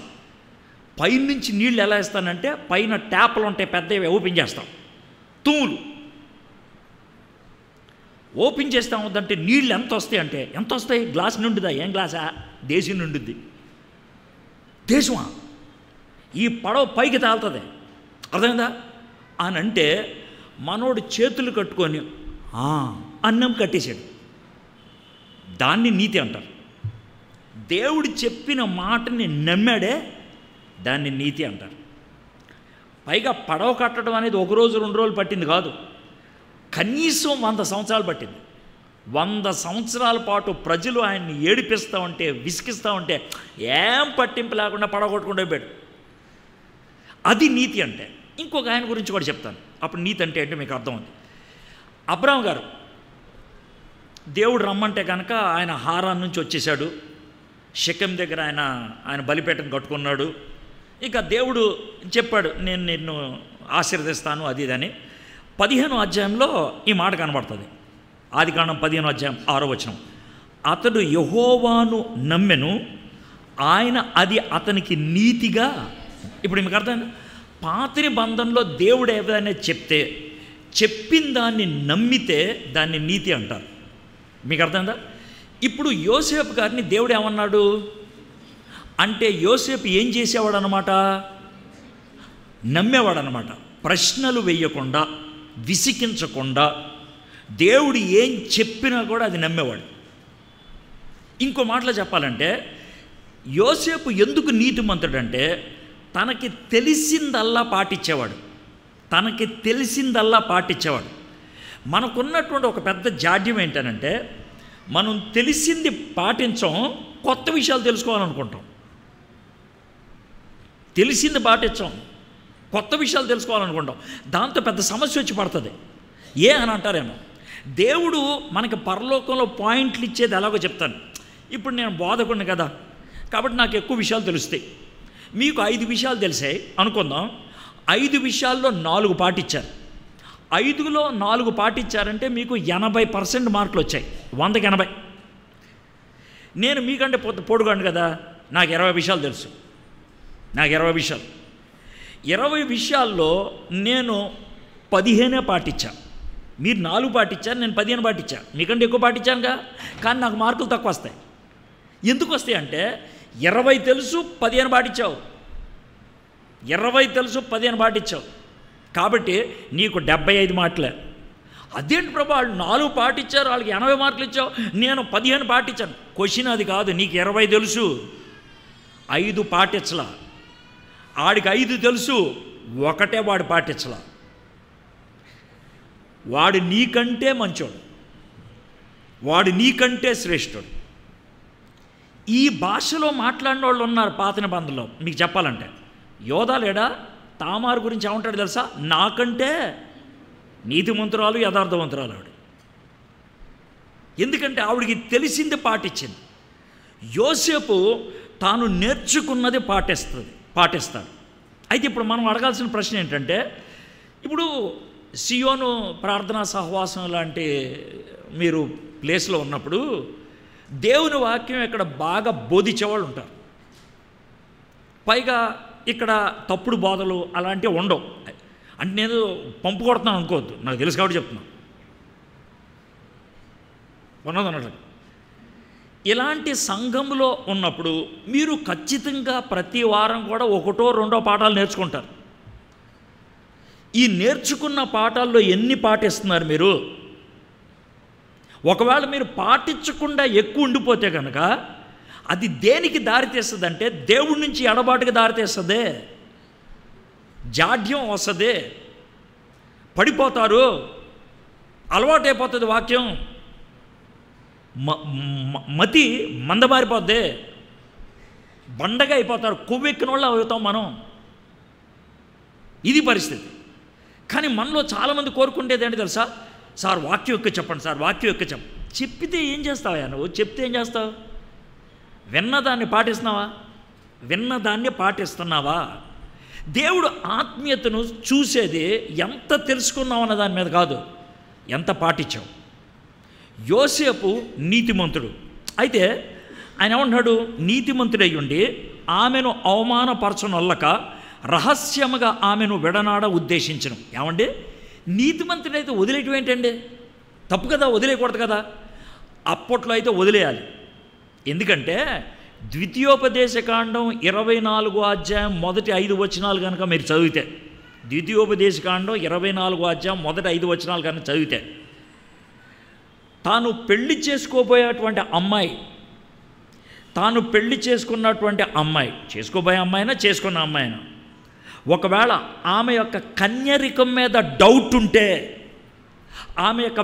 పైనుంచి నీళ్ళు ఎలా ఇస్తానంటే పైన ట్యాప్లు ఉంటాయి పెద్దవి, ఓపెన్ చేస్తాం. తూములు ఓపెన్ చేస్తే అవుతుందంటే నీళ్ళు ఎంత వస్తాయి అంటే ఎంత వస్తాయి? గ్లాస్ నిండుదా? ఏం గ్లాసా? దేశం నిండుద్ది. దేశమా? ఈ పడవ పైకి తాగుతుంది. అర్థమైందా? అని అంటే మనోడు చేతులు కట్టుకొని అన్నం కట్టేశాడు. దాన్ని నీతి అంటారు. దేవుడు చెప్పిన మాటని నమ్మాడే, దాన్ని నీతి అంటారు. పైగా పడవ కట్టడం అనేది ఒక రోజు 2 రోజులు పట్టింది కాదు, కనీసం 100 సంవత్సరాలు పట్టింది. 100 సంవత్సరాల పాటు ప్రజలు ఆయన్ని ఏడిపిస్తూ ఉంటే, విసిగిస్తూ ఉంటే ఏం పట్టింపు లేకుండా పడగొట్టుకుంటూ పోయాడు. అది నీతి అంటే. ఇంకొక ఆయన గురించి కూడా చెప్తాను, అప్పుడు నీతి అంటే ఏంటో మీకు అర్థమవుతుంది. అబ్రాహాం గారు దేవుడు రమ్మంటే కనుక ఆయన హారాన్ నుంచి వచ్చేసాడు. షెకెం దగ్గర ఆయన బలిపీఠం కట్టుకున్నాడు. ఇక దేవుడు చెప్పాడు, నేను నిన్ను ఆశీర్వదిస్తాను అది ఇదని. 15వ అధ్యాయంలో ఈ మాట కనబడుతుంది. ఆదికాండం 15వ అధ్యాయం 6వ వచనం. అతడు యెహోవాను నమ్మెను, ఆయన అది అతనికి నీతిగా. ఇప్పుడు మీకు అర్థమైంది? పాత నిబంధనలో దేవుడు ఏదైనా చెప్తే, చెప్పిన దాన్ని నమ్మితే దాన్ని నీతి అంటారు. మీకు అర్థమైందా? ఇప్పుడు యోసేపు గారిని దేవుడు ఏమన్నాడు అంటే, యోసేపు ఏం చేసేవాడు అనమాట? నమ్మేవాడు అనమాట. ప్రశ్నలు వేయకుండా, విసికించకుండా, దేవుడు ఏం చెప్పినా కూడా అది నమ్మేవాడు. ఇంకో మాటలో చెప్పాలంటే, యోసేపు ఎందుకు నీతిమంతుడంటే తనకి తెలిసిందల్లా పాటించేవాడు. మనకున్నటువంటి ఒక పెద్ద జాడ్యం ఏంటనంటే, మనం తెలిసింది పాటించం, కొత్త విషయాలు తెలుసుకోవాలనుకుంటాం. తెలిసింది పాటించం, కొత్త విషయాలు తెలుసుకోవాలనుకుంటాం. దాంతో పెద్ద సమస్య వచ్చి పడుతుంది. అని అంటారేమో. దేవుడు మనకి పరలోకంలో పాయింట్లు ఇచ్చేది ఎలాగో చెప్తాను. ఇప్పుడు నేను బోధకుడిని కదా, కాబట్టి నాకు ఎక్కువ విషయాలు తెలుస్తాయి. మీకు 5 విషయాలు తెలిసాయి అనుకుందాం. 5 విషయాల్లో 4 పాటించారు. 5లో 4 పాటించారంటే మీకు 80% మార్కులు వచ్చాయి. 100కి 80. నేను మీకంటే పొడుగాను కదా, నాకు 20 విషయాలు తెలుసు. 20 విషయాలు. 20 విషయాల్లో నేను 15 పాటించా. మీరు 4 పాటించారు, నేను 15 పాటించా. మీకంటే ఎక్కువ పాటించానుగా, కానీ నాకు మార్కులు తక్కువ వస్తాయి. ఎందుకు వస్తాయి అంటే 20 తెలుసు, 15 పాటించావు. 20 తెలుసు, 15 పాటించావు. కాబట్టి నీకు 75 మార్కులే. అదేంటి ప్రభా, వాళ్ళు 4 పాటించారు, వాళ్ళకి 80 మార్కులు ఇచ్చావు, నేను 15 పాటించాను. క్వశ్చన్ అది కాదు. నీకు 20 తెలుసు, 5 పాటించలా. వాడికి 5 తెలుసు, ఒకటే వాడు పాటించలా. వాడు నీకంటే మంచోడు, వాడు నీకంటే శ్రేష్ఠుడు. ఈ భాషలో మాట్లాడిన వాళ్ళు ఉన్నారు పాత నిబంధనలో. మీకు చెప్పాలంటే యోధా లేడా? తామారు గురించి ఏమంటాడు తెలుసా? నాకంటే నీతిమంతురాలు, యథార్థవంతురాలు ఆవిడ. ఎందుకంటే ఆవిడికి తెలిసింది పాటించింది. యోసేపు తాను నేర్చుకున్నది పాటిస్తాడు. అయితే ఇప్పుడు మనం అడగాల్సిన ప్రశ్న ఏంటంటే, ఇప్పుడు సియోను ప్రార్థనా సహవాసం లాంటి మీరు ప్లేస్లో ఉన్నప్పుడు దేవుని వాక్యం ఇక్కడ బాగా బోధించేవాళ్ళు ఉంటారు. పైగా ఇక్కడ తప్పుడు బోధలు అలాంటివి ఉండవు. అంటే నేను పంపు కొడుతున్నాను అనుకోవద్దు, నాకు తెలుసు కాబట్టి చెప్తున్నాను. ఉన్నదన్నట్టు ఇలాంటి సంఘంలో ఉన్నప్పుడు మీరు ఖచ్చితంగా ప్రతి వారం కూడా 1, 2 పాఠాలు నేర్చుకుంటారు. ఈ నేర్చుకున్న పాఠాల్లో ఎన్ని పాటిస్తున్నారు మీరు? ఒకవేళ మీరు పాటించకుండా ఎక్కువ ఉండిపోతే కనుక అది దేనికి దారితీస్తుంది అంటే దేవుడి నుంచి ఎడబాటుకి దారితీస్తుంది, జాడ్యం వస్తుంది, పడిపోతారు, అలవాటైపోతుంది వాక్యం, మతి మందబారిపోద్ది, బండగా అయిపోతారు, కొవ్వెక్కిన వాళ్ళు అవుతాం మనం. ఇది పరిస్థితి. కానీ మనలో చాలామంది కోరుకుంటేది ఏంటి తెలుసా? సార్ వాక్యం ఎక్కువ చెప్పండి, సార్ వాక్యం ఎక్కువ చెప్పండి. చెప్పితే ఏం చేస్తావా నువ్వు? చెప్తే ఏం చేస్తావు? విన్నదాన్ని పాటిస్తున్నావా? విన్నదాన్ని పాటిస్తున్నావా? దేవుడు ఆత్మీయతను చూసేది ఎంత తెలుసుకున్నావు అన్న దాని మీద కాదు, ఎంత పాటించావు. యోసేపు నీతిమంతుడు అయితే ఆయన ఏమంటున్నాడు? నీతిమంతుడై ఉండి ఆమెను అవమానపరచనొల్లక రహస్యముగా ఆమెను విడనాడ ఉద్దేశించను. ఏమండి, నీతిమంతుడైతే వదిలేయటం ఏంటండి? తప్పు కదా, వదిలేయకూడదు కదా. అప్పట్లో అయితే వదిలేయాలి. ఎందుకంటే ద్వితీయోపదేశకాండం 24వ అధ్యాయం మొదటి 5 వచనాలు కనుక మీరు చదివితే, ద్వితీయోపదేశకాండం 24వ అధ్యాయం మొదటి 5 వచనాలు కనుక చదివితే, తాను పెళ్లి చేసుకోబోయేటువంటి అమ్మాయి, తాను పెళ్లి చేసుకున్నటువంటి అమ్మాయి, చేసుకోబోయే అమ్మాయినా చేసుకున్న అమ్మాయినా, ఒకవేళ ఆమె యొక్క కన్యరికం మీద డౌట్ ఉంటే, ఆమె యొక్క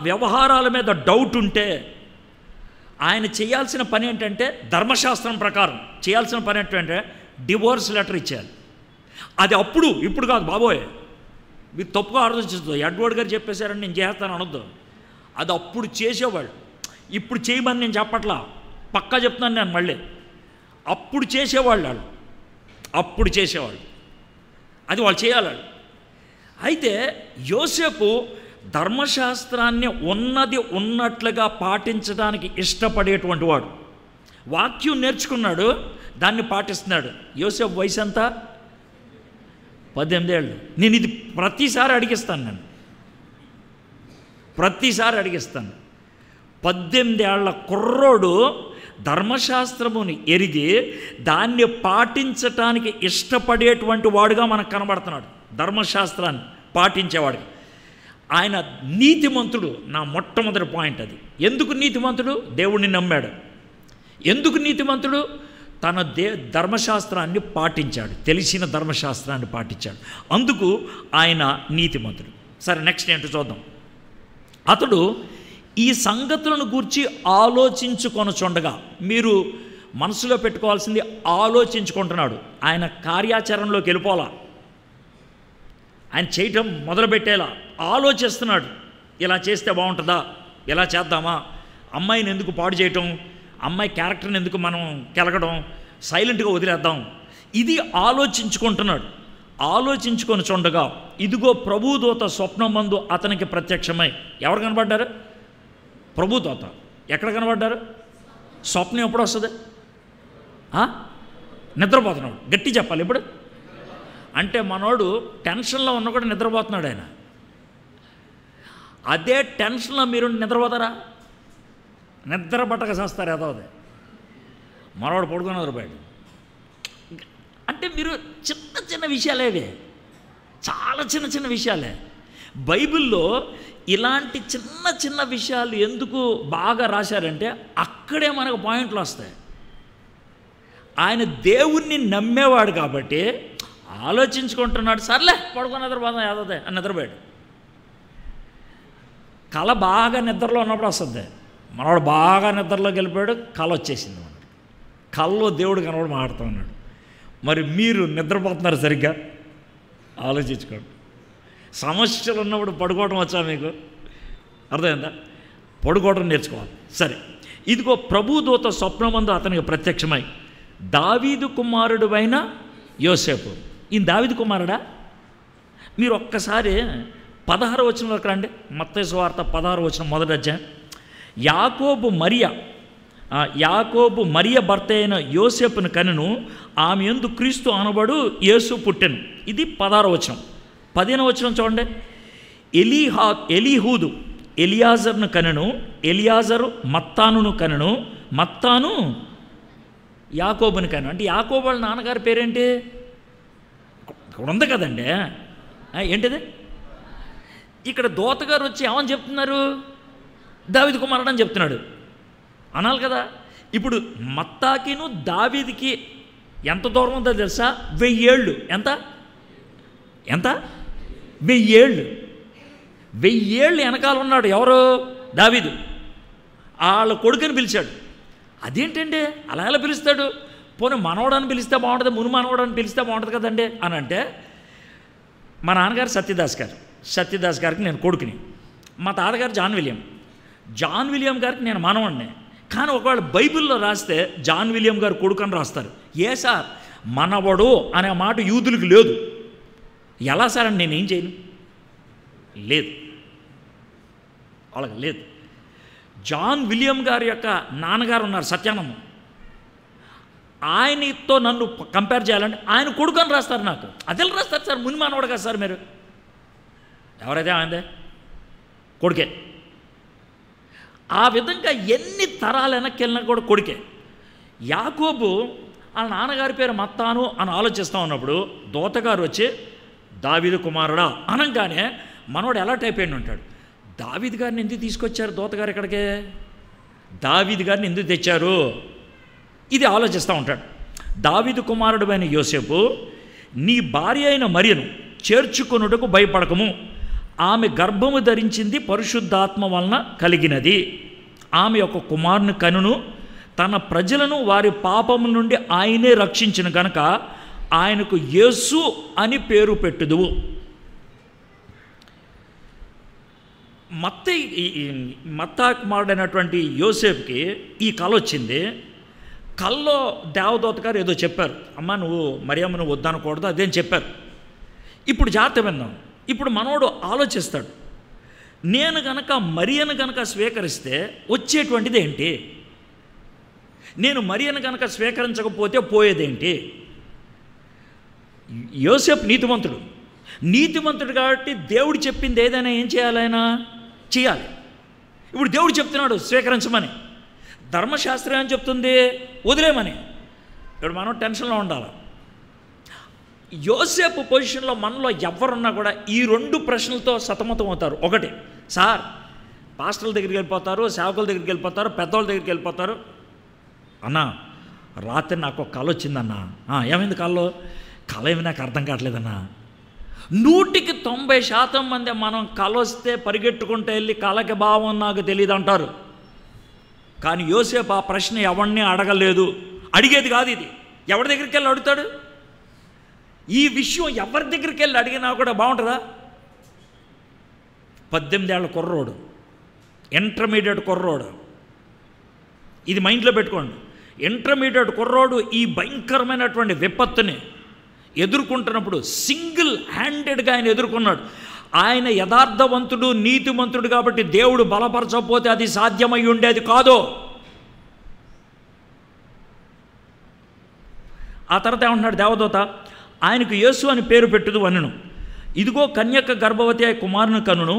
వ్యవహారాల మీద డౌట్ ఉంటే, ఆయన చేయాల్సిన పని ఏంటంటే, ధర్మశాస్త్రం ప్రకారం చేయాల్సిన పని ఏంటంటే డివోర్స్ లెటర్ ఇచ్చేయాలి. అది అప్పుడు, ఇప్పుడు కాదు బాబోయ్, మీరు తప్పుగా ఆలోచించదు. ఎడ్వర్డ్ గారు చెప్పేశారని నేను చేస్తాను అనొద్దు. అది అప్పుడు చేసేవాళ్ళు, ఇప్పుడు చేయమని నేను చెప్పట్లా, పక్కా చెప్తున్నాను నేను మళ్ళీ. అప్పుడు చేసేవాళ్ళు వాళ్ళు, అప్పుడు చేసేవాళ్ళు, అది వాళ్ళు చేయాలి. అయితే యోసేపు ధర్మశాస్త్రాన్ని ఉన్నది ఉన్నట్లుగా పాటించడానికి ఇష్టపడేటువంటి వాడు. వాక్యం నేర్చుకున్నాడు, దాన్ని పాటిస్తున్నాడు. యోసేపు వయసు ఎంత? 18 ఏళ్ళు. నేను ఇది ప్రతిసారి అడిగిస్తాను, 18 ఏళ్ల కుర్రోడు ధర్మశాస్త్రముని ఎరిగి దాన్ని పాటించటానికి ఇష్టపడేటువంటి వాడుగా మనకు కనబడుతున్నాడు. ధర్మశాస్త్రాన్ని పాటించేవాడు ఆయన నీతిమంతుడు. నా మొట్టమొదటి పాయింట్ అది. ఎందుకు నీతిమంతుడు? దేవుణ్ణి నమ్మాడు. ఎందుకు నీతిమంతుడు? తన ధర్మశాస్త్రాన్ని పాటించాడు, తెలిసిన ధర్మశాస్త్రాన్ని పాటించాడు, అందుకు ఆయన నీతిమంతుడు. సరే, నెక్స్ట్ ఏంటో చూద్దాం. అతడు ఈ సంగతులను గూర్చి ఆలోచించుకొనుచుండగా, మీరు మనసులో పెట్టుకోవాల్సింది ఆలోచించుకుంటున్నాడు. ఆయన కార్యాచరణలోకి వెళ్ళిపోలా, ఆయన చేయటం మొదలుపెట్టేలా ఆలోచిస్తున్నాడు. ఇలా చేస్తే బాగుంటుందా, ఇలా చేద్దామా, అమ్మాయిని ఎందుకు పాడు చేయటం, అమ్మాయి క్యారెక్టర్ని ఎందుకు మనం కెలగడం, సైలెంట్గా వదిలేద్దాం, ఇది ఆలోచించుకుంటున్నాడు. ఆలోచించుకొని చూడగా ఇదిగో ప్రభుదూత స్వప్నమందు అతనికి ప్రత్యక్షమై. ఎవరు కనబడ్డారు? ప్రభుదూత. ఎక్కడ కనబడ్డారు? స్వప్నం ఎప్పుడు వస్తుంది? నిద్రపోతున్నాడు. గట్టి చెప్పాలి. ఇప్పుడు అంటే మనోడు టెన్షన్లో ఉన్న కూడా నిద్రపోతున్నాడు ఆయన. అదే టెన్షన్లో మీరు నిద్రపోతారా? నిద్ర పట్టక చేస్తారు ఏదో. అదే మనవాడు పడుకొని నిద్రపోయాడు అంటే మీరు చిన్న చిన్న విషయాలేవే, చాలా చిన్న చిన్న విషయాలే. బైబిల్లో ఇలాంటి చిన్న చిన్న విషయాలు ఎందుకు బాగా రాశారంటే అక్కడే మనకు పాయింట్లు వస్తాయి. ఆయన దేవుణ్ణి నమ్మేవాడు కాబట్టి ఆలోచించుకుంటున్నాడు. సర్లే పడుకొని నిద్రపోదాం ఏదోదే అని నిద్రపోయాడు. కళ బాగా నిద్రలో ఉన్నప్పుడు వస్తుంది. మనవాడు బాగా నిద్రలోకి వెళ్ళిపోయాడు, కళ వచ్చేసింది. మనకి కళ్ళలో దేవుడు కనబడి మాట్లాడుతూ ఉన్నాడు. మరి మీరు నిద్రపోతున్నారు సరిగ్గా? ఆలోచించుకోండి. సమస్యలు ఉన్నప్పుడు పడుకోవడం వచ్చా మీకు? అర్థమైందా? పడుకోవడం నేర్చుకోవాలి. సరే, ఇదిగో ప్రభుదూత స్వప్నమందు అతనికి ప్రత్యక్షమై, దావీదు కుమారుడు అయిన యోసేపు. ఈయన దావీదు కుమారుడా? మీరు ఒక్కసారి 16వ వచనంలోకి రండి. మత్తయి సువార్త 16వ వచనం మొదటి అధ్యాయం. యాకోబు మరియ భర్త అయిన యోసేపును కనును, ఆమె యందు క్రీస్తు అనబడు యేసు పుట్టెను. ఇది 16వ వచనం. 15వ వచనం చూడండి. ఎలీహూదు ఎలియాజర్ను కనును, ఎలియాజరు మత్తానును కనును, మత్తాను యాకోబుని కను. అంటే యాకోబు వాళ్ళ నాన్నగారి పేరేంటి? ఇక్కడ ఉంది కదండి. ఏంటిది? ఇక్కడ దూతగారు వచ్చి ఏమని చెప్తున్నారు? దావీదు కుమారుడు అని చెప్తున్నాడు అనాలి కదా. ఇప్పుడు మత్తాకిను దావీదికి ఎంత దూరం ఉందో తెలుసా? 1000 ఏళ్ళు. ఎంత? 1000 ఏళ్ళు. 1000 ఏళ్ళు వెనకాల ఉన్నాడు ఎవరు? దావీదు. వాళ్ళ కొడుకుని పిలిచాడు. అదేంటండి అలా ఎలా పిలుస్తాడు? పోనీ మనవడని పిలిస్తే బాగుంటుంది, మును మనవడని పిలిస్తే బాగుంటుంది కదండి అని అంటే, మా నాన్నగారు సత్యదాస్ గారికి నేను కొడుకుని, మా తాతగారు జాన్ విలియం, జాన్ విలియం గారికి నేను మనవడిని, కానీ ఒకవేళ బైబిల్లో రాస్తే జాన్ విలియం గారు కొడుకు అని రాస్తారు. ఏ సార్, మనవడు అనే మాట యూదులకు లేదు. ఎలా సార్ అని నేనేం చేయను? లేదు, వాళ్ళకి లేదు. జాన్ విలియం గారి యొక్క నాన్నగారు ఉన్నారు సత్యానందం, ఆయనతో నన్ను కంపేర్ చేయాలంటే ఆయన కొడుకు అని రాస్తారు నాకు. అదే రాస్తారు సార్, ముని మనవడు కదా సార్ మీరు. ఎవరైతే ఆయనదే కొడుకే. ఆ విధంగా ఎన్ని తరాలు వెనక్కి వెళ్ళినా కూడా కొడుకే. యాకోబు వాళ్ళ నాన్నగారి పేరు మత్తాను అని ఆలోచిస్తూ ఉన్నప్పుడు దూతగారు వచ్చి దావీదు కుమారుడా అనగానే మనోడు ఎలా టైప్ అయిన ఉంటాడు, దావీదు గారిని ఎందుకు తీసుకొచ్చారు దూతగారు ఇక్కడికే, దావీదు గారిని ఎందుకు తెచ్చారు, ఇది ఆలోచిస్తూ ఉంటాడు. దావీదు కుమారుడు అయిన యోసేపు, నీ భార్య అయిన మరియను చేర్చుకొనుటకు భయపడకము, ఆమె గర్భము ధరించింది పరిశుద్ధాత్మ వలన కలిగినది, ఆమె ఒక కుమారుని కనును, తన ప్రజలను వారి పాపముల నుండి ఆయనే రక్షించిన కనుక ఆయనకు యేసు అని పేరు పెట్టుదువు. మత్తా కుమారుడైనటువంటి యోసేపుకి ఈ కళ వచ్చింది. కల్లో దేవదూత గారు ఏదో చెప్పారు, అమ్మ నువ్వు మరియమ్మను వద్దనకూడదు అదేం చెప్పారు. ఇప్పుడు జాగ్రత్త విందాం. ఇప్పుడు మనోడు ఆలోచిస్తాడు, నేను గనక మరియను గనక స్వీకరిస్తే వచ్చేటువంటిది ఏంటి, నేను మరియను గనక స్వీకరించకపోతే పోయేదేంటి. యోసేపు నీతిమంతుడు కాబట్టి దేవుడు చెప్పింది ఏదైనా ఏం చేయాలి, ఆయన చేయాలి. ఇప్పుడు దేవుడు చెప్తున్నాడు స్వీకరించమని, ధర్మశాస్త్రం ఏం చెప్తుంది వదిలేమని. ఇప్పుడు మనం టెన్షన్లో ఉండాలి. యోసేపు పొజిషన్లో మనలో ఎవరున్నా కూడా ఈ రెండు ప్రశ్నలతో సతమతం అవుతారు. ఒకటి, సార్ పాస్టర్ల దగ్గరికి వెళ్ళిపోతారు, సేవకుల దగ్గరికి వెళ్ళిపోతారు, పెద్దవాళ్ళ దగ్గరికి వెళ్ళిపోతారు. అన్నా రాత్రి నాకు ఒక కళ వచ్చిందన్నా. ఏమైంది కళలో? కళ ఏమి నాకు అర్థం కావట్లేదన్నా. 100% మంది మనం కళ వస్తే పరిగెట్టుకుంటూ వెళ్ళి కళకి భావం నాకు తెలియదు అంటారు. కానీ యోసేపు ఆ ప్రశ్న ఎవరిని అడగలేదు, అడిగేది కాదు. ఇది ఎవరి దగ్గరికి వెళ్ళి అడుగుతాడు? ఈ విషయం ఎవరి దగ్గరికి వెళ్ళి అడిగినా కూడా బాగుంటుందా? 18 ఏళ్ళ కుర్రోడు, ఇంటర్మీడియట్ కుర్రోడు, ఇది మైండ్లో పెట్టుకోండి. ఇంటర్మీడియట్ కుర్రోడు ఈ భయంకరమైనటువంటి విపత్తుని ఎదుర్కొంటున్నప్పుడు సింగిల్ హ్యాండెడ్గా ఆయన ఎదుర్కొన్నాడు. ఆయన యథార్థవంతుడు, నీతిమంతుడు కాబట్టి దేవుడు బలపరచకపోతే అది సాధ్యమై ఉండేది కాదు. ఆ తర్వాత ఏమంటున్నాడు దేవదూత, ఆయనకు యేసు అని పేరు పెట్టుదు అనెను. ఇదిగో కన్యక గర్భవతి అయి కుమారుని కనును,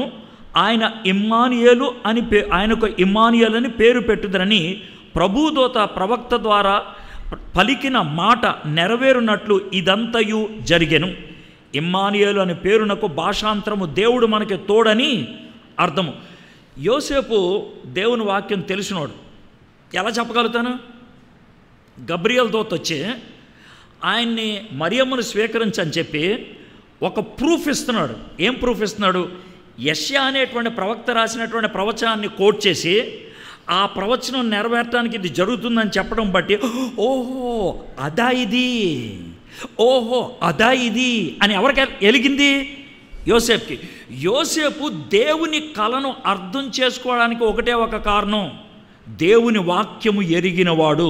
ఆయన ఇమ్మానుయేలు అని ఆయనకు ఇమ్మానుయేలు అని పేరు పెట్టుదరని ప్రభుదూత ప్రవక్త ద్వారా పలికిన మాట నెరవేరునట్లు ఇదంతయు జరిగెను. ఇమ్మానుయేలు అనే పేరునకు భాషాంతరము దేవుడు మనకి తోడని అర్థము. యోసేపు దేవుని వాక్యం తెలిసినోడు. ఎలా చెప్పగలుగుతాను? గబ్రియల్ దూత వచ్చి ఆయన్ని మరియమ్మను స్వీకరించని చెప్పి ఒక ప్రూఫ్ ఇస్తున్నాడు. ఏం ప్రూఫ్ ఇస్తున్నాడు? యెషయా అనేటువంటి ప్రవక్త రాసినటువంటి ప్రవచనాన్ని కోట్ చేసి ఆ ప్రవచనం నెరవేర్చడానికి ఇది జరుగుతుందని చెప్పడం బట్టి ఓహో అదా ఇది, ఓహో అదా ఇది అని ఎవరికి ఎలిగింది? యోసేపుకి. యోసేపు దేవుని కళను అర్థం చేసుకోవడానికి ఒకటే ఒక కారణం, దేవుని వాక్యము ఎరిగినవాడు.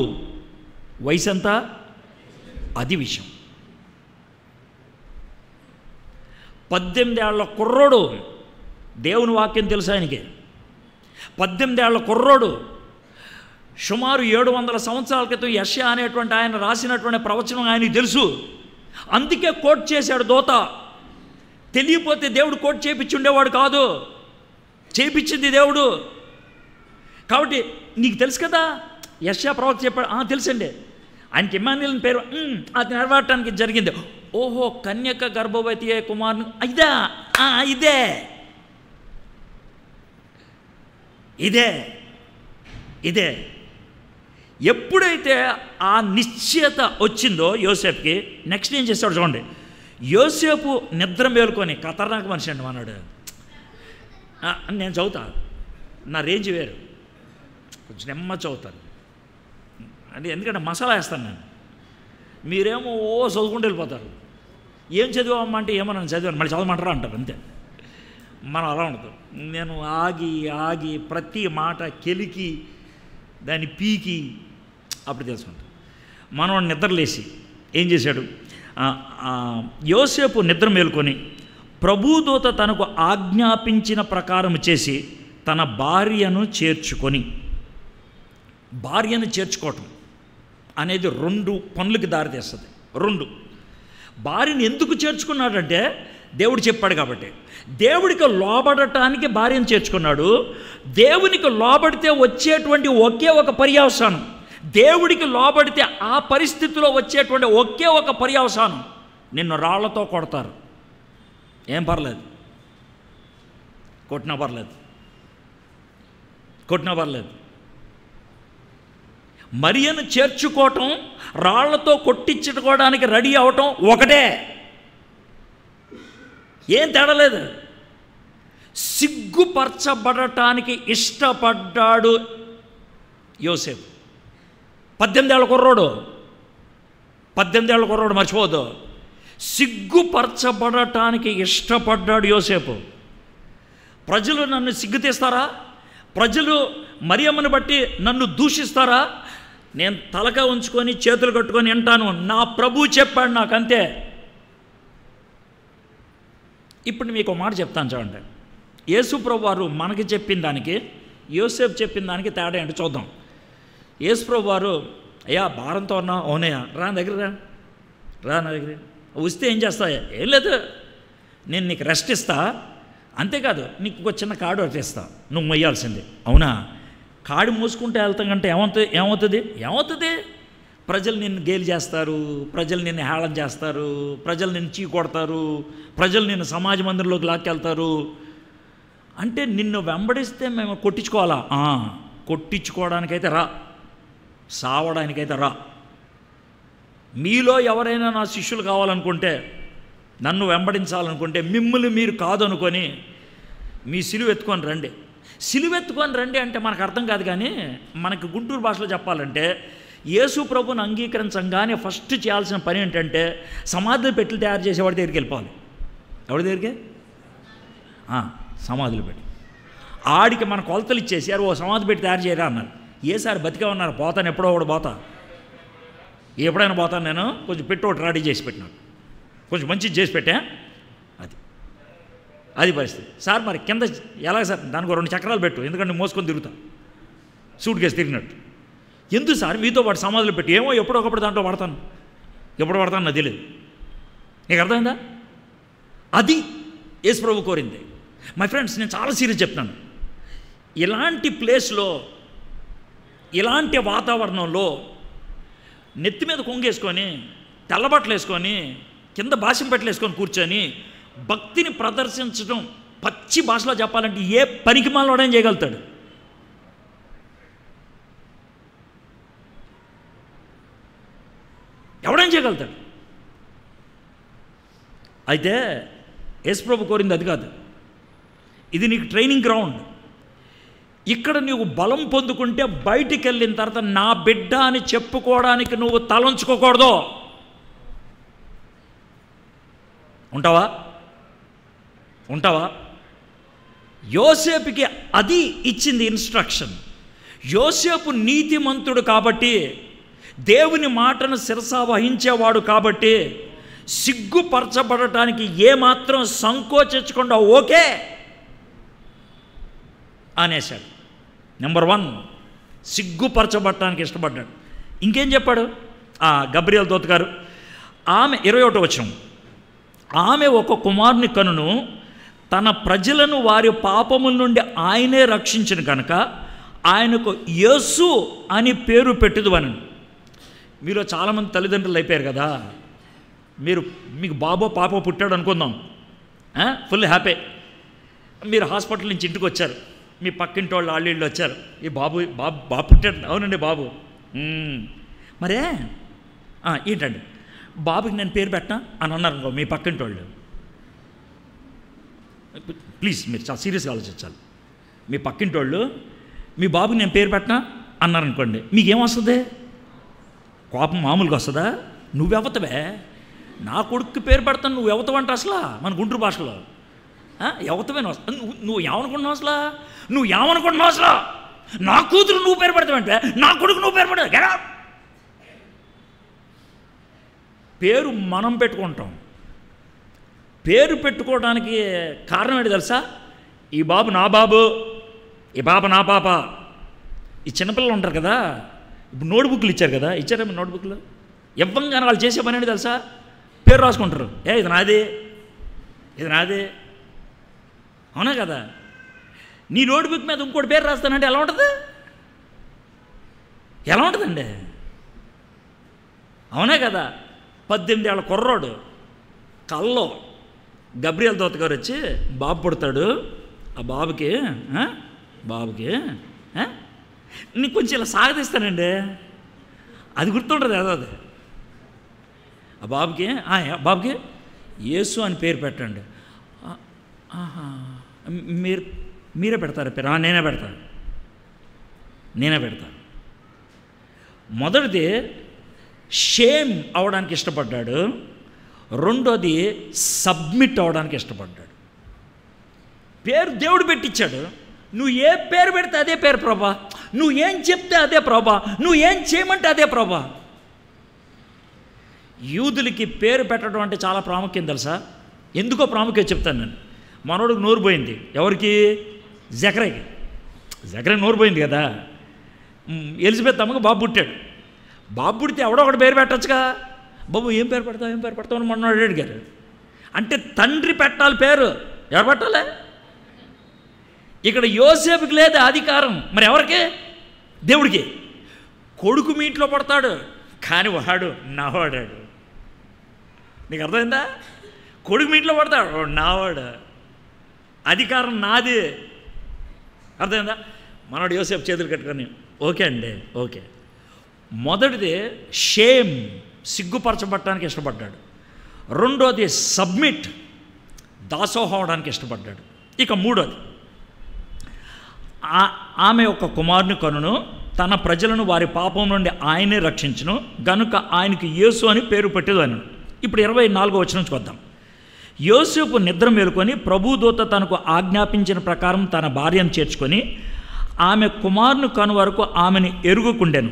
వయసు ఎంత? అది విషయం. 18 ఏళ్ల కుర్రోడు, దేవుని వాక్యం తెలుసు ఆయనకి. 18 ఏళ్ల కుర్రోడు, సుమారు 700 సంవత్సరాల క్రితం యెషయా అనేటువంటి ఆయన రాసినటువంటి ప్రవచనం ఆయనకి తెలుసు. అందుకే కోట్ చేశాడు దూత. తెలియపోతే దేవుడు కోట్ చేయించి ఉండేవాడు కాదు, చేయించింది దేవుడు. కాబట్టి నీకు తెలుసు కదా, యెషయా ప్రవక్త చెప్పాడు. తెలుసండి, ఆయనకి ఇమ్మానుయేలు పేరు, అది నెరవేరటానికి జరిగింది. ఓహో కన్యక గర్భవతి కుమారుని ఇదే ఇదే ఇదే ఇదే ఎప్పుడైతే ఆ నిశ్చయత వచ్చిందో యోసేపుకి, నెక్స్ట్ ఏం చేస్తాడు చూడండి. యోసేపు నిద్ర మేలుకొని, ఖతర్నాక్ మనిషి అండి అన్నాడు. నేను చదువుతా, నా రేంజ్ వేరు, కొంచెం నెమ్మది చదువుతాను అంటే, ఎందుకంటే మసాలా వేస్తాను నేను. మీరేమో చదువుకుంటూ వెళ్ళిపోతారు. ఏం చదివామా అంటే ఏమో నన్ను చదివాను, మళ్ళీ చదవమంటారా అంటారు. అంతే, మనం అలా ఉండదు. నేను ఆగి ఆగి ప్రతి మాట కెలికి దాన్ని పీకి అప్పుడు తెలుసుకుంటాం. మనం నిద్రలేసి ఏం చేశాడు, యోసేపు నిద్ర మేలుకొని ప్రభుదూత తనకు ఆజ్ఞాపించిన ప్రకారం చేసి తన భార్యను చేర్చుకొని, భార్యను చేర్చుకోవటం అనేది 2 పనులకి దారితీస్తుంది. 2 భార్యను ఎందుకు చేర్చుకున్నాడంటే దేవుడు చెప్పాడు కాబట్టి. దేవుడికి లోబడటానికి భార్యను చేర్చుకున్నాడు. దేవునికి లోబడితే వచ్చేటువంటి ఒకే ఒక పర్యవసానం, దేవుడికి లోబడితే ఆ పరిస్థితిలో వచ్చేటువంటి ఒకే ఒక పర్యవసానం, నిన్ను రాళ్లతో కొడతారు. ఏం పర్లేదు, కొట్టినా పర్లేదు, కొట్టినా పర్లేదు. మరియను చేర్చుకోవటం, రాళ్లతో కొట్టించుకోవడానికి రెడీ అవటం ఒకటే, ఏం తేడలేదు. సిగ్గుపరచబడటానికి ఇష్టపడ్డాడు యోసేపు. 18 ఏళ్ల కుర్రోడు, 18 ఏళ్ల కుర్రోడు, మర్చిపోవద్దు. సిగ్గుపరచబడటానికి ఇష్టపడ్డాడు యోసేపు. ప్రజలు నన్ను సిగ్గుతీస్తారా, ప్రజలు మరియమ్మను బట్టి నన్ను దూషిస్తారా, నేను తలక ఉంచుకొని చేతులు కట్టుకొని వింటాను, నా ప్రభు చెప్పాడు నాకు, అంతే. ఇప్పుడు మీకు ఒక మాట చెప్తాను చూడండి. యేసు ప్రభు వారు మనకి చెప్పిన దానికి యోసేపు చెప్పిన దానికి తేడా ఏంటో చూద్దాం. యేసు ప్రభు వారు, అయ్యా భారంతో ఉన్నావు, అవునయ్యా, రా నా దగ్గర, రా నా దగ్గర వస్తే ఏం చేస్తాయా, ఏం లేదు, నేను నీకు రెస్ట్ ఇస్తా, అంతేకాదు నీకు ఒక చిన్న కాడు ఒకటి ఇస్తా, నువ్వు మొయ్యాల్సిందే. అవునా, కాడు మూసుకుంటే వెళ్తాం కంటే ఏమవుతుంది? ప్రజలు నిన్ను గేలి చేస్తారు, ప్రజలు నిన్ను హేళన చేస్తారు, ప్రజలు నిన్ను చీ కొడతారు, ప్రజలు నిన్ను సమాజ మందిరంలోకి లాక్కెళ్తారు. అంటే నిన్ను వెంబడిస్తే మేము కొట్టించుకోవాలా? కొట్టించుకోవడానికైతే రా, సావడానికైతే రా. మీలో ఎవరైనా నా శిష్యులు కావాలనుకుంటే, నన్ను వెంబడించాలనుకుంటే, మిమ్మల్ని మీరు కాదనుకొని మీ సిలువెత్తుకొని రండి. సిలువెత్తుకొని రండి అంటే మనకు అర్థం కాదు, కానీ మనకి గుంటూరు భాషలో చెప్పాలంటే, యేసు ప్రభుని అంగీకరించంగానే ఫస్ట్ చేయాల్సిన పని ఏంటంటే, సమాధులు పెట్టి తయారు చేసేవాడి దగ్గరికి వెళ్ళిపోవాలి. ఎవరి దగ్గరికి? సమాధులు పెట్టి. ఆడికి మన కొలతలు ఇచ్చేసారు, ఓ సమాధి పెట్టి తయారు చేయరా అన్నారు. ఏసారి బతికే ఉన్నారు, పోతాను ఎప్పుడో ఒకటి పోతా, ఎప్పుడైనా పోతాను నేను, కొంచెం పెట్టి ఒకటి రెడీ చేసి పెట్టినాడు, కొంచెం మంచిది చేసి పెట్టా, అది పరిస్థితి. సార్ మరి కింద ఎలా సార్, దానికి 2 చక్రాలు పెట్టు, ఎందుకంటే మోసుకొని తిరుగుతా, సూట్ కేసు తిరిగినట్టు. ఎందుకు సార్ మీతో పాటు సమాధులు పెట్టి, ఏమో ఎప్పుడొకప్పుడు దాంట్లో పడతాను, ఎప్పుడు పడతాను నాకు తెలియదు. నీకు అర్థమైందా? అది యేసు ప్రభు కోరింది. మై ఫ్రెండ్స్, నేను చాలా సీరియస్ చెప్తున్నాను. ఇలాంటి ప్లేస్లో, ఇలాంటి వాతావరణంలో నెత్తి మీద కొంగేసుకొని, తెల్లబట్టలు వేసుకొని, కింద భాష్యం పెట్టలేసుకొని కూర్చొని భక్తిని ప్రదర్శించడం, పచ్చి భాషలో చెప్పాలంటే ఏ పనికి మాలోడేం చేయగలుగుతాడు? ఎవడేం చేయగలుగుతాడు? అయితే యేసు ప్రభు కోరింది అది కాదు. ఇది నీకు ట్రైనింగ్ గ్రౌండ్. ఇక్కడ నువ్వు బలం పొందుకుంటే బయటికి వెళ్ళిన తర్వాత నా బిడ్డ అని చెప్పుకోవడానికి నువ్వు తలంచుకోకూడదు. ఉంటావా? యోసేపుకి అది ఇచ్చింది ఇన్స్ట్రక్షన్. యోసేపు నీతిమంతుడు కాబట్టి, దేవుని మాటను శిరసా వహించేవాడు కాబట్టి, సిగ్గుపరచబడటానికి ఏమాత్రం సంకోచించకుండా ఓకే అనేశాడు. నెంబర్ 1, సిగ్గుపరచబడటానికి ఇష్టపడ్డాడు. ఇంకేం చెప్పాడు గబ్రియల్ దూత గారు? ఆమె 21వ వచనం, ఆమె ఒక కుమారుని కనును, తన ప్రజలను వారి పాపముల నుండి ఆయనే రక్షించిన కనుక ఆయనకు యేసు అని పేరు పెట్టుదువని. మీలో చాలామంది తల్లిదండ్రులు అయిపోయారు కదా, మీకు బాబో పాపో పుట్టాడు అనుకుందాం, ఫుల్ హ్యాపీ. మీరు హాస్పిటల్ నుంచి ఇంటికి వచ్చారు, మీ పక్కింటి వాళ్ళు వీళ్ళు వచ్చారు, ఈ బాబు పుట్టాడు, అవునండి బాబు, మరే ఏంటండి బాబుకి నేను పేరు పెట్టా అని అన్నారు అనుకో మీ పక్కింటి వాళ్ళు. ప్లీజ్ మీరు చాలా సీరియస్గా ఆలోచించాలి. మీ పక్కింటి వాళ్ళు మీ బాబుకి నేను పేరు పెట్టా అన్నారనుకోండి, మీకేమొస్తుంది? కోపం మామూలుగా వస్తుందా? నువ్వెవతవే, నా కొడుక్కి పేరు పెడతాను, నువ్వెవతవంట అసలు మన గుంటూరు భాషలో. ఎవతమైన నువ్వు ఏమనుకుంటున్నావు అసలు? నువ్వు ఏమనుకుంటున్నావు అసలు? నా కూతురు నువ్వు పేరు పెడతావంటే, నా కొడుకు నువ్వు పేరు పెడతావు. Get out. పేరు మనం పెట్టుకుంటాం. పేరు పెట్టుకోవడానికి కారణం ఏంటి తెలుసా? ఈ బాబు నా బాబు, ఈ పాప నా పాప. ఈ చిన్నపిల్లలు ఉంటారు కదా, ఇప్పుడు నోట్బుక్లు ఇచ్చారు కదా, ఇచ్చారేమో నోట్బుక్లు. ఇవ్వంగానే వాళ్ళు చేసే పని ఏంటి తెలుసా? పేరు రాసుకుంటారు. ఇది నాది, ఇది నాది. అవునా కదా? నీ నోట్బుక్ మీద ఇంకోటి పేరు రాస్తానంటే ఎలా ఉంటుంది? ఎలా ఉంటుందండి? అవునా కదా? 18 ఏళ్ళ కుర్రోడు కల్లో గబ్రియల్ దూత గారు వచ్చి బాబు పుడతాడు, ఆ బాబుకి నీకు కొంచెం ఇలా సాగదీస్తానండి, అది గుర్తుంటుంది ఏదో అది. ఆ బాబుకి యేసు అని పేరు పెట్టండి. మీరే పెడతారా పేరు? నేనే పెడతాను. మొదటిది షేమ్ అవడానికి ఇష్టపడ్డాడు, రెండోది సబ్మిట్ అవడానికి ఇష్టపడ్డాడు. పేరు దేవుడు పెట్టించాడు. నువ్వు ఏ పేరు పెడితే అదే పేరు ప్రభా, నువ్వు ఏం చెప్తే అదే ప్రభా, నువ్వు ఏం చేయమంటే అదే ప్రభా. యూదులకి పేరు పెట్టడం అంటే చాలా ప్రాముఖ్యం తెలుసా? ఎందుకో ప్రాముఖ్యత చెప్తాను నేను. మనోడికి నోరు పోయింది. ఎవరికి? జకరయ్య నోరు పోయింది కదా. ఎలిజబెత్ అమ్మకి బాబు పుట్టాడు. బాబు పుడితే ఎవడో ఒకటి పేరు పెట్టచ్చుగా. బాబు ఏం పేరు పెడతావు అని మొన్న అడిగారు. అంటే తండ్రి పెట్టాలి పేరు. ఎవరు పెట్టాలి? ఇక్కడ యోసేపుకి లేదు అధికారం, మరి ఎవరికి? దేవుడికి. కొడుకు మీ ఇంట్లో పడతాడు, కానీ వాడు నావాడాడు. నీకు అర్థమైందా? కొడుకు మీ ఇంట్లో పడతాడు, నావాడు, అధికారం నాది. అర్థమైందా? మనోడు యోసేపు చేతులు కట్టుకొని ఓకే అండి ఓకే. మొదటిది షేమ్, సిగ్గుపరచబడటానికి ఇష్టపడ్డాడు. రెండోది సబ్మిట్, దాసోహం అవడానికి ఇష్టపడ్డాడు. ఇక మూడోది, ఆమె ఒక కుమారుని కనును, తన ప్రజలను వారి పాపం నుండి ఆయనే రక్షించును గనుక ఆయనకి యేసు అని పేరు పెట్టేది అని. ఇప్పుడు 24వ వచనం నుంచి వద్దాం. యోసేపు నిద్ర మేలుకొని ప్రభుదూత తనకు ఆజ్ఞాపించిన ప్రకారం తన భార్యను చేర్చుకొని ఆమె కుమారుని కను వరకు ఆమెను ఎరుగుకుండెను.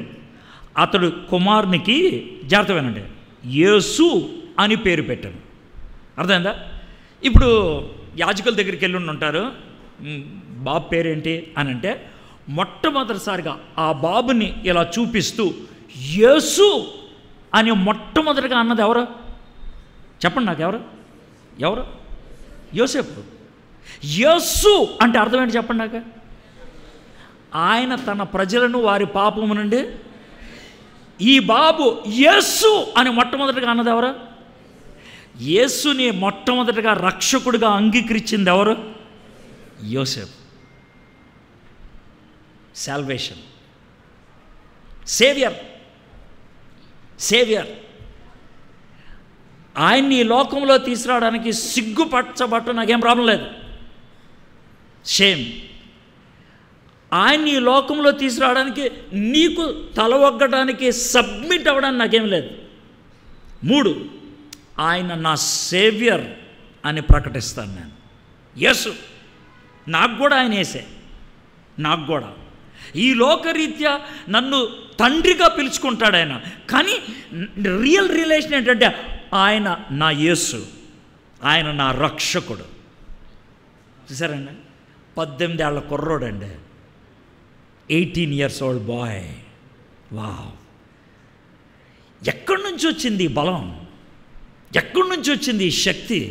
అతడు కుమారునికి, జాగ్రత్త వినండి, యేసు అని పేరు పెట్టాను. అర్థమైందా? ఇప్పుడు యాజకుల దగ్గరికి వెళ్ళి ఉంటారు, బాబు పేరేంటి అని అంటే మొట్టమొదటిసారిగా ఆ బాబుని ఇలా చూపిస్తూ యేసు అని మొట్టమొదటిగా అన్నది ఎవరు? చెప్పండి నాకు. ఎవరు? యోసేపు. యేసు అంటే అర్థం ఏంటి చెప్పండి నాకు. ఆయన తన ప్రజలను వారి పాపము నుండి, ఈ బాబు యేసు అని మొట్టమొదటిగా అన్నది ఎవరు? యేసుని మొట్టమొదటిగా రక్షకుడిగా అంగీకరించింది ఎవరు? యోసేపు. Salvation, saviour. ఆయన్ని ఈ లోకంలో తీసుకురావడానికి సిగ్గుపరచబట్టు నాకేం ప్రాబ్లం లేదు. షేమ్. ఆయన్ని ఈ లోకంలో తీసుకురావడానికి, నీకు తల ఒగ్గడానికి, సబ్మిట్ అవ్వడానికి నాకేం లేదు. 3, ఆయన నా సేవియర్ అని ప్రకటిస్తాను నేను. యేసు నాకు కూడా ఆయన యేసే. నాకు కూడా ఈ లోకరీత్యా నన్ను తండ్రిగా పిలుచుకుంటాడు ఆయన, కానీ రియల్ రిలేషన్ ఏంటంటే ఆయన నా యేసు, ఆయన నా రక్షకుడు. చూసారండి? 18 ఏళ్ల కుర్రోడండి, 18 years old బాయ్. వావ్! ఎక్కడి నుంచి వచ్చింది ఈ బలం? ఎక్కడి నుంచి వచ్చింది ఈ శక్తి?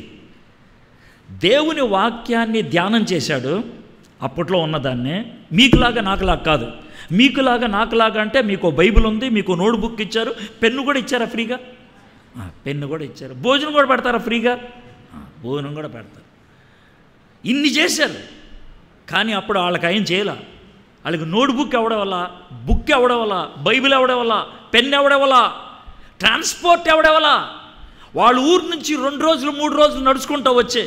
దేవుని వాక్యాన్ని ధ్యానం చేశాడు. అప్పట్లో ఉన్నదాన్నే మీకులాగా నాకులాగా కాదు. మీకులాగా నాకులాగా అంటే మీకు బైబిల్ ఉంది, మీకు నోట్బుక్ ఇచ్చారు, పెన్ను కూడా ఇచ్చారా ఫ్రీగా? పెన్ను కూడా ఇచ్చారు. భోజనం కూడా పెడతారా ఫ్రీగా? భోజనం కూడా పెడతారు. ఇన్ని చేశారు, కానీ అప్పుడు వాళ్ళకి ఏం చేయాల. వాళ్ళకి నోట్బుక్ ఎవడం వల్ల, బుక్ ఎవడం వల్ల, బైబిల్ ఎవడం వల్ల, పెన్ ఎవడం వల్ల, ట్రాన్స్పోర్ట్ ఎవడం వల్ల. వాళ్ళు ఊరు నుంచి 2 రోజులు 3 రోజులు నడుచుకుంటూ వచ్చే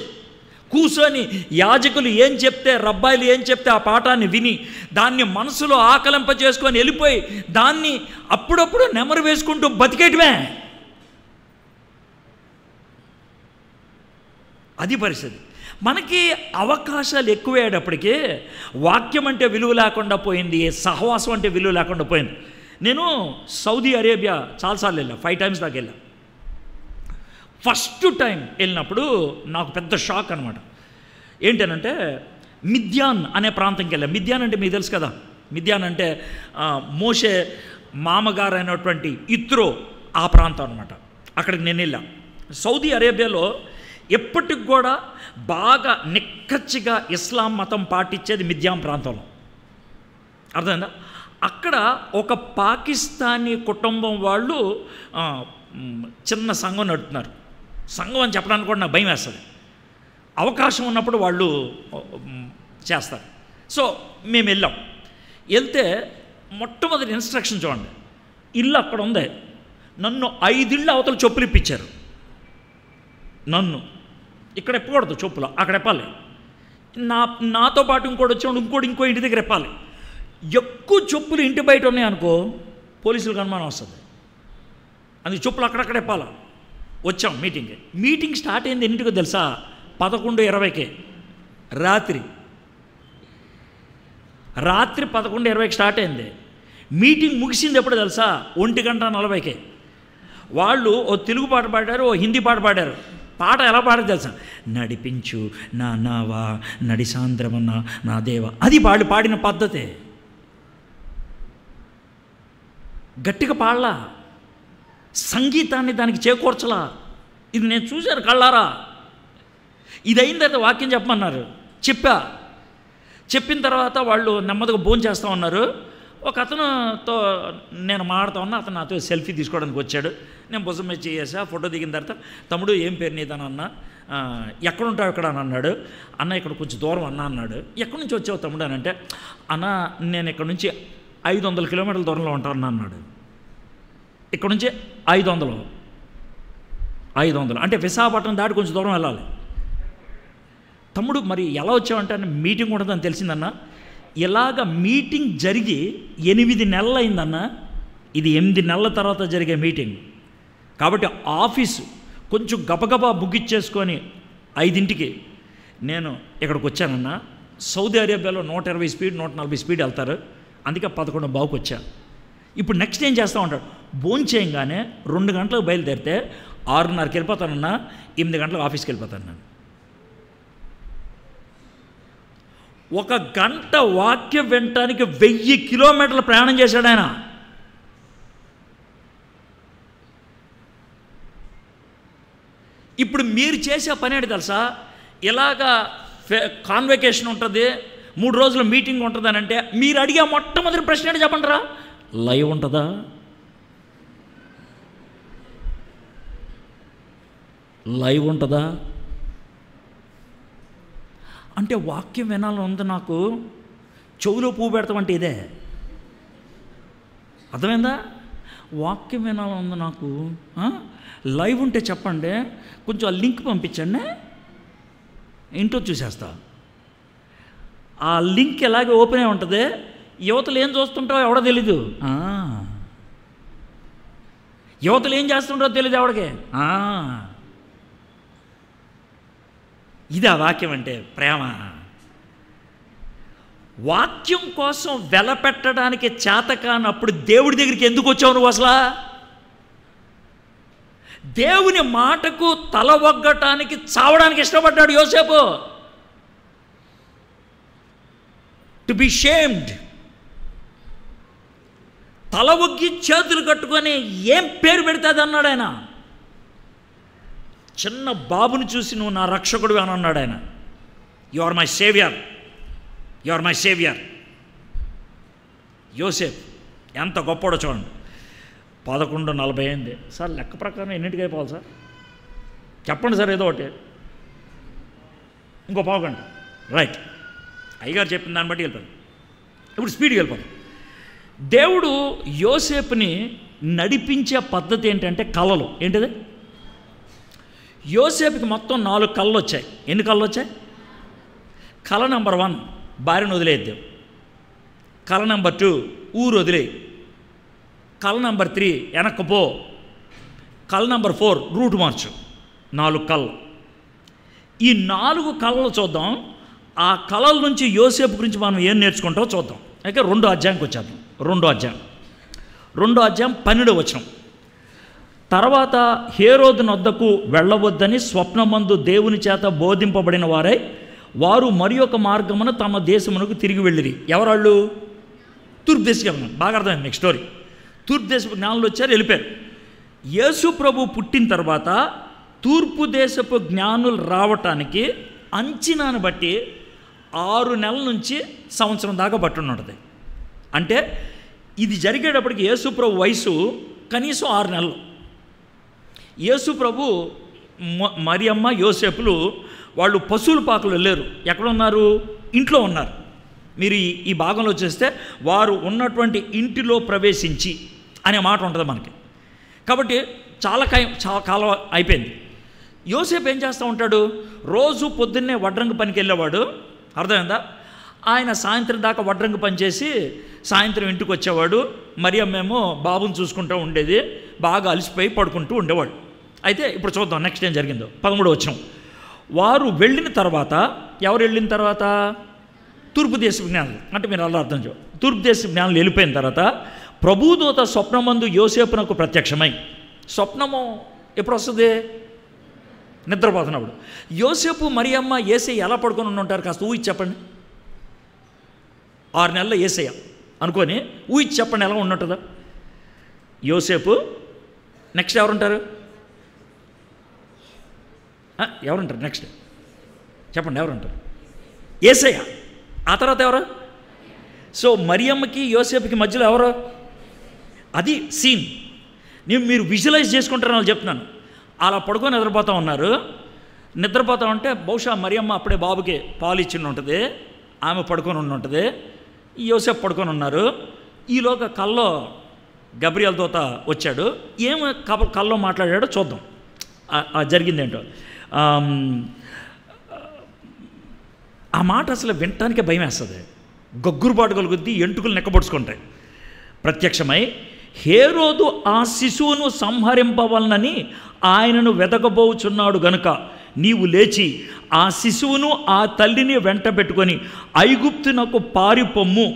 కూర్చొని యాజకులు ఏం చెప్తే, రబ్బాయిలు ఏం చెప్తే ఆ పాఠాన్ని విని దాన్ని మనసులో ఆకలింప చేసుకొని వెళ్ళిపోయి దాన్ని అప్పుడప్పుడు నెమరు వేసుకుంటూ బతికేయటమే. అది పరిస్థితి. మనకి అవకాశాలు ఎక్కువయ్యేటప్పటికీ వాక్యం అంటే విలువ లేకుండా పోయింది, సహవాసం అంటే విలువ లేకుండా పోయింది. నేను సౌదీ అరేబియా చాలాసార్లు వెళ్ళా, 5 times దాకా వెళ్ళా. ఫస్ట్ టైం వెళ్ళినప్పుడు నాకు పెద్ద షాక్ అనమాట. ఏంటనంటే మిద్యాన్ అనే ప్రాంతంకి వెళ్ళా. మిద్యాన్ అంటే మీకు తెలుసు కదా, మిద్యాన్ అంటే మోషే మామగారు అయినటువంటి ఇత్రో ఆ ప్రాంతం అనమాట. అక్కడికి నేను వెళ్ళా. సౌదీ అరేబియాలో ఎప్పటికి కూడా బాగా నిక్కచ్చిగా ఇస్లాం మతం పాటించేది మిద్యాన్ ప్రాంతంలో, అర్థమైందా? అక్కడ ఒక పాకిస్తానీ కుటుంబం వాళ్ళు చిన్న సంఘం నడుపుతున్నారు. సంఘం అని చెప్పడానికి కూడా నాకు భయం వేస్తుంది. అవకాశం ఉన్నప్పుడు వాళ్ళు చేస్తారు. సో మేము వెళ్ళాం. వెళ్తే మొట్టమొదటి ఇన్స్ట్రక్షన్ చూడండి, ఇల్లు అక్కడ ఉంది, నన్ను 5 ఇళ్ళు అవతల చెప్పులు ఇప్పించారు. నన్ను ఇక్కడ ఎప్పకూడదు చెప్పులు, అక్కడ ఎప్పాలి. నాతో పాటు ఇంకోటి వచ్చాడు, ఇంకో ఇంటి దగ్గర ఎప్పాలి. ఎక్కువ చెప్పులు ఇంటి బయట ఉన్నాయనుకో పోలీసులకు అనుమానం వస్తుంది. అందుకే చెప్పులు అక్కడక్కడ ఎప్పాలి. వచ్చాం మీటింగ్ స్టార్ట్ అయింది ఎన్నింటికో తెలుసా? 11:20కే రాత్రి 11:20కి స్టార్ట్ అయింది. మీటింగ్ ముగిసింది ఎప్పుడు తెలుసా? 1:40కే. వాళ్ళు ఓ తెలుగు పాట పాడారు, ఓ హిందీ పాట పాడారు. పాట ఎలా పాడారు తెలుసా? నడిపించు నా నావా నడిసాంద్రమన్న నా దేవా, అది వాళ్ళు పాడిన పద్ధతే. గట్టిగా పాడలా, సంగీతాన్ని దానికి చేకూర్చలా. ఇది నేను చూశాను కళ్ళారా. ఇది అయిన తర్వాత వాక్యం చెప్పమన్నారు, చెప్పిన తర్వాత వాళ్ళు నెమ్మదిగా భోజనం చేస్తూ ఉన్నారు. ఒక అతనుతో నేను మాడుతూ ఉన్నా, అతను నాతో సెల్ఫీ తీసుకోవడానికి వచ్చాడు. నేను భుజం మీద చేసా, ఫోటో దిగిన తర్వాత తమ్ముడు ఏం పేరు నీదని అన్న, ఎక్కడుంటావు ఇక్కడ అని అన్నాడు. అన్న ఇక్కడ కొంచెం దూరం అన్న అన్నాడు. ఎక్కడి నుంచి వచ్చావు తమ్ముడు అని అంటే, అన్న నేను ఇక్కడ నుంచి 500 కిలోమీటర్ల దూరంలో ఉంటాను అన్నాడు. ఇక్కడ నుంచి 500 అంటే విశాఖపట్నం దాటి కొంచెం దూరం వెళ్ళాలి. తమ్ముడు మరి ఎలా వచ్చావంటే మీటింగ్ ఉండదని తెలిసిందన్న. ఇలాగ మీటింగ్ జరిగి 8 నెలలు అయిందన్న. ఇది 8 నెలల తర్వాత జరిగే మీటింగ్ కాబట్టి ఆఫీసు కొంచెం గబగబా ముగిచ్చేసుకొని 5ంటికి నేను ఇక్కడికి వచ్చానన్న. సౌదీ అరేబియాలో 120 స్పీడ్ 140 స్పీడ్ వెళ్తారు, అందుకే 11:15కి వచ్చాను. ఇప్పుడు నెక్స్ట్ ఏం చేస్తూ ఉంటాడు, భోజనం చేయగానే 2 గంటలకు బయలుదేరితే 6:30కి వెళ్ళిపోతానన్నా, 8 గంటలకు ఆఫీస్కి వెళ్ళిపోతాను నేను. 1 గంట వాక్యం వినటానికి 1000 కిలోమీటర్లు ప్రయాణం చేశాడు ఆయన. ఇప్పుడు మీరు చేసే పని ఏంటి తెలుసా? ఇలాగా కాన్వకేషన్ ఉంటుంది, 3 రోజుల మీటింగ్ ఉంటుంది అని అంటే మీరు అడిగే మొట్టమొదటి ప్రశ్న ఏంటి చెప్పండి రా? లైవ్ ఉంటుందా? లైవ్ ఉంటుందా అంటే వాక్యం వినాలని ఉంది నాకు, చెవులో పువ్వు పెడతామంటే ఇదే అర్థమైందా? వాక్యం వినాలని ఉంది నాకు, లైవ్ ఉంటే చెప్పండి, కొంచెం ఆ లింక్ పంపించండి, ఇంట్లో చూసేస్తా. ఆ లింక్ ఎలాగే ఓపెన్ అయి ఉంటుంది, యువతలు ఏం చూస్తుంటావో ఎవడో తెలీదు, యువతలు ఏం చేస్తుంటారో తెలీదు ఎవడికి. ఇది ఆ వాక్యం అంటే ప్రేమ. వాక్యం కోసం వెలపెట్టడానికి చేతకానప్పుడు దేవుడి దగ్గరికి ఎందుకు వచ్చావు నువ్వు అసలు? దేవుని మాటకు తల ఒగ్గటానికి చావడానికి ఇష్టపడ్డాడు యోసేపు. టు బి షేమ్డ్, తల ఒగ్గి చేతులు కట్టుకొని ఏం పేరు పెడతాది అన్నాడు ఆయన. చిన్న బాబుని చూసి నువ్వు నా రక్షకుడు అని అన్నాడు ఆయన. You are my saviour, you are my saviour. యోసేపు ఎంత గొప్పడో చూడండి. 11:40 అయింది సార్, లెక్క ప్రకారం ఎన్నింటికి అయిపోవాలి సార్ చెప్పండి సార్, ఏదో ఒకటి, ఇంకో పావు గంట, రైట్. అయ్యగారు చెప్పిన దాన్ని బట్టి వెళ్ళిపోయాను. ఇప్పుడు స్పీడ్కి వెళ్ళిపోతాం. దేవుడు యోసేపుని నడిపించే పద్ధతి ఏంటంటే కళలు. ఏంటిది? యోసేపుకి మొత్తం 4 కళ్ళు వచ్చాయి. ఎన్ని కళ్ళు వచ్చాయి? కళ నెంబర్ 1 భార్యను వదిలేద్దాం, కళ నెంబర్ 2 ఊరు వదిలేయి, కళ నెంబర్ 3 వెనక్కపో, కళ నెంబర్ 4 రూట్ మార్చు. 4 కళ్ళు. ఈ 4 కళలు చూద్దాం. ఆ కళల నుంచి యోసేపు గురించి మనం ఏం నేర్చుకుంటామో చూద్దాం. అయితే 2వ అధ్యాయానికి వచ్చేద్దాం. 2వ అధ్యాయం 12వ వచనం. తర్వాత హేరోదు నొద్దకు వెళ్ళవద్దని స్వప్నమందు దేవుని చేత బోధింపబడిన వారు మరి ఒక మార్గమున తమ దేశమునకు తిరిగి వెళ్ళిరి. ఎవరాళ్ళు? తూర్పు దేశం. బాగా అర్థమైంది నెక్స్ట్ స్టోరీ. తూర్పు దేశపు జ్ఞానులు వచ్చారు, వెళ్ళిపోయారు. యేసు ప్రభు పుట్టిన తర్వాత తూర్పు దేశపు జ్ఞానులు రావటానికి అంచనాను బట్టి 6 నెలల నుంచి సంవత్సరం దాకా పట్టున్నది. అంటే ఇది జరిగేటప్పటికి యేసు ప్రభు వయసు కనీసం 6 నెలలు. యేసు ప్రభు మరియమ్మ యోసేపులు వాళ్ళు పశువుల పాకలు వెళ్ళారు. ఎక్కడున్నారు? ఇంట్లో ఉన్నారు. మీరు ఈ భాగంలో చేస్తే వారు ఉన్నటువంటి ఇంటిలో ప్రవేశించి అనే మాట ఉంటుంది మనకి. కాబట్టి చాలా కాలం అయిపోయింది. యోసేపు ఏం చేస్తూ ఉంటాడు? రోజు పొద్దున్నే వడ్రంగి పనికి వెళ్ళేవాడు. అర్థమైందా? ఆయన సాయంత్రం దాకా వడ్రంగి పని చేసి సాయంత్రం ఇంటికి వచ్చేవాడు. మరియమ్మేమో బాబుని చూసుకుంటూ ఉండేది. బాగా అలసిపోయి పడుకుంటూ ఉండేవాడు. అయితే ఇప్పుడు చూద్దాం నెక్స్ట్ ఏం జరిగిందో. 13వ వచనం. వారు వెళ్ళిన తర్వాత, ఎవరు వెళ్ళిన తర్వాత? తూర్పు దేశ జ్ఞానులు. అంటే మీరు అలా అర్థం చేయాలి. తూర్పు దేశ జ్ఞానులు వెళ్ళిపోయిన తర్వాత ప్రభుదూత స్వప్నమందు యోసేపునకు ప్రత్యక్షమై, స్వప్నము ఎప్పుడు వస్తుంది? నిద్రపోతున్నప్పుడు. యోసేపు మరియమ్మ యేసయ్య ఎలా పడుకొని ఉంటారు? కాస్త ఊహించి చెప్పండి. 6 నెలల యేసయ్య అనుకొని ఊహించి చెప్పండి ఎలా ఉన్నట్టుందా యోసేపు. నెక్స్ట్ ఎవరుంటారు? ఎవరుంటారు నెక్స్ట్? చెప్పండి ఎవరుంటారు? యేసయ్య. ఆ తర్వాత ఎవరు? సో మరియమ్మకి యోసేపుకి మధ్యలో ఎవరు? అది సీన్. మీరు విజువలైజ్ చేసుకుంటారని వాళ్ళు చెప్తున్నాను. అలా పడుకొని నిద్రపోతూ ఉన్నారు. నిద్రపోతూ ఉంటే బహుశా మరియమ్మ అప్పుడే బాబుకి పాలు ఇచ్చి ఉంటుంది. ఆమె పడుకొని ఉంటుంది. యోసేపు పడుకొని ఉన్నారు. ఈలోగా కల్లో గబ్రియల్ దూత వచ్చాడు. ఏమి కల్లో మాట్లాడాడో చూద్దాం. జరిగిందేంటో. ఆ మాట అసలు వినటానికే భయం వేస్తుంది. గొగ్గురుబాటు కలుగుద్ది, ఎంటుకలు నెక్కబొడుచుకుంటాయి. ప్రత్యక్షమై హేరోదు ఆ శిశువును సంహరింపవలనని ఆయనను వెతకబోచున్నాడు గనుక నీవు లేచి ఆ శిశువును ఆ తల్లిని వెంట పెట్టుకొని ఐగుప్తునకు పారిపొమ్ము,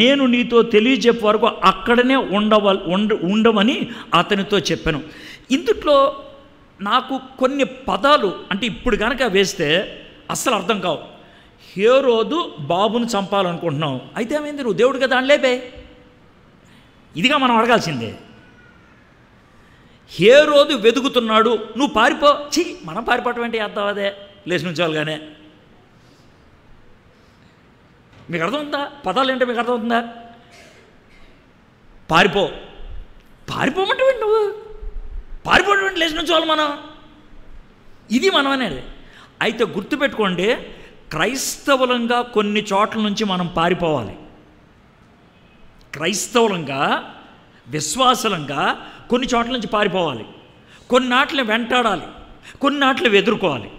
నేను నీతో తెలియజెప్పే వరకు అక్కడనే ఉండమని అతనితో చెప్పాను. ఇందుట్లో నాకు కొన్ని పదాలు అంటే ఇప్పుడు కనుక వేస్తే అస్సలు అర్థం కావు. హేరోదు బాబును చంపాలనుకుంటున్నావు, అయితే ఏమైంది? నువ్వు దేవుడు కదా అని లేపే. ఇదిగా మనం అడగాల్సిందే. హేరోదు వెతుకుతున్నాడు, నువ్వు పారిపో. మనం పారిపోవటం ఏంటి? అర్థం అదే లేచి నుంచోలుగానే. మీకు అర్థమవుతుందా? పదాలు ఏంటో మీకు అర్థమవుతుందా? పారిపోమంటే నువ్వు పారిపోవడం లేచి నుంచోవాలి మనం. ఇది మనం అనేది. అయితే గుర్తుపెట్టుకోండి, క్రైస్తవులంగా కొన్ని చోట్ల నుంచి మనం పారిపోవాలి. క్రైస్తవులంగా విశ్వాసులంగా కొన్ని చోట్ల నుంచి పారిపోవాలి. కొన్నాట్లని వెంటాడాలి, కొన్నాట్లని ఎదుర్కోవాలి.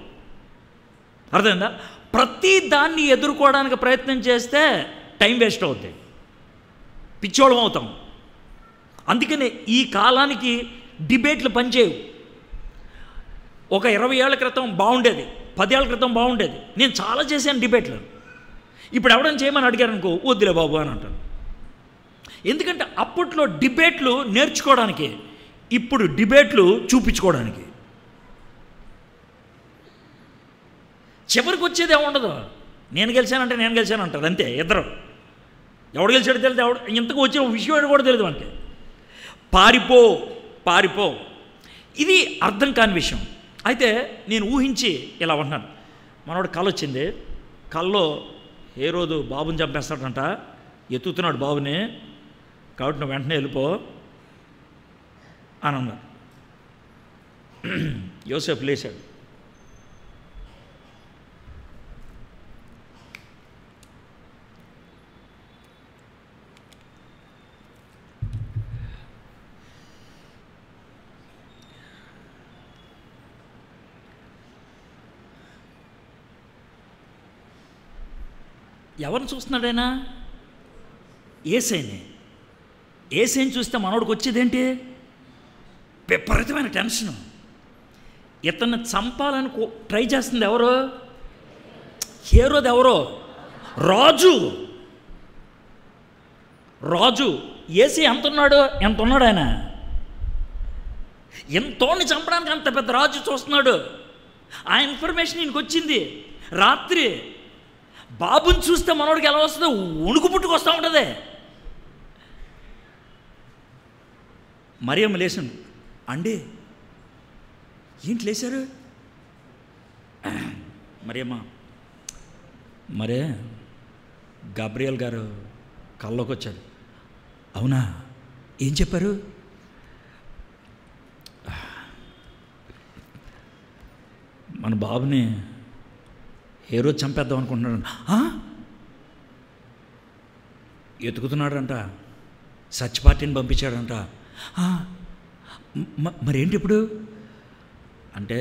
అర్థమైందా? ప్రతి దాన్ని ఎదుర్కోవడానికి ప్రయత్నం చేస్తే టైం వేస్ట్ అవుతుంది, పిచ్చోళం అవుతాం. అందుకనే ఈ కాలానికి డిబేట్లు పనిచేయవు. ఒక 20 ఏళ్ల క్రితం బాగుండేది, 10 ఏళ్ల క్రితం బాగుండేది. నేను చాలా చేశాను డిబేట్లు. ఇప్పుడు ఎవడైనా చేయమని అడిగారు అనుకో, వద్దులే బాబు అని అంటాను. ఎందుకంటే అప్పట్లో డిబేట్లు నేర్చుకోవడానికి, ఇప్పుడు డిబేట్లు చూపించుకోవడానికి. చివరికి వచ్చేది ఏముండదు. నేను గెలిచానంటే నేను గెలిచానంటారు అంతే. ఇద్దరు ఎవడు గెలిచాడో తెలియదు, ఎవడు ఇంతకు వచ్చే విషయం కూడా తెలియదు మనకి. పారిపో ఇది అర్థం కాని విషయం. అయితే నేను ఊహించి ఇలా ఉన్నాను. మనవాడు కళ వచ్చింది. కల్లో హేరోదు బాబుని చంపేస్తాడంట, ఎత్తుతున్నాడు బాబుని, కాబట్టి నువ్వు వెంటనే వెళ్ళిపో అని అన్నాడు. యోసేపు లేచాడు. ఎవరిని చూస్తున్నాడైనా? ఏసైని. ఏసైని చూస్తే మనోడికి వచ్చేదేంటి? విపరీతమైన టెన్షను. ఇతన్ని చంపాలని ట్రై చేస్తుంది ఎవరు? హేరోదు ఎవరో? రాజు. రాజు. ఏసీ ఎంత ఉన్నాడు ఆయన? ఎంతోని చంపడానికి అంత పెద్ద రాజు చూస్తున్నాడు. ఆ ఇన్ఫర్మేషన్ ఈయనకి వచ్చింది రాత్రి. బాబుని చూస్తే మనోడికి ఎలా వస్తుందో వణుకు పుట్టుకొస్తూ ఉంటుంది. మరియమ్మ లేచింది. అండి ఏంటి లేచారు? మరియమ్మ, మరే గాబ్రియల్ గారు కల్లోకి వచ్చారు. అవునా, ఏం చెప్పారు? మన బాబుని హేరోదు చంపేద్దాం అనుకుంటున్నాడు. ఎతుకుతున్నాడంట, సచ్ పార్టీని పంపించాడంట. మరేంటి ఇప్పుడు అంటే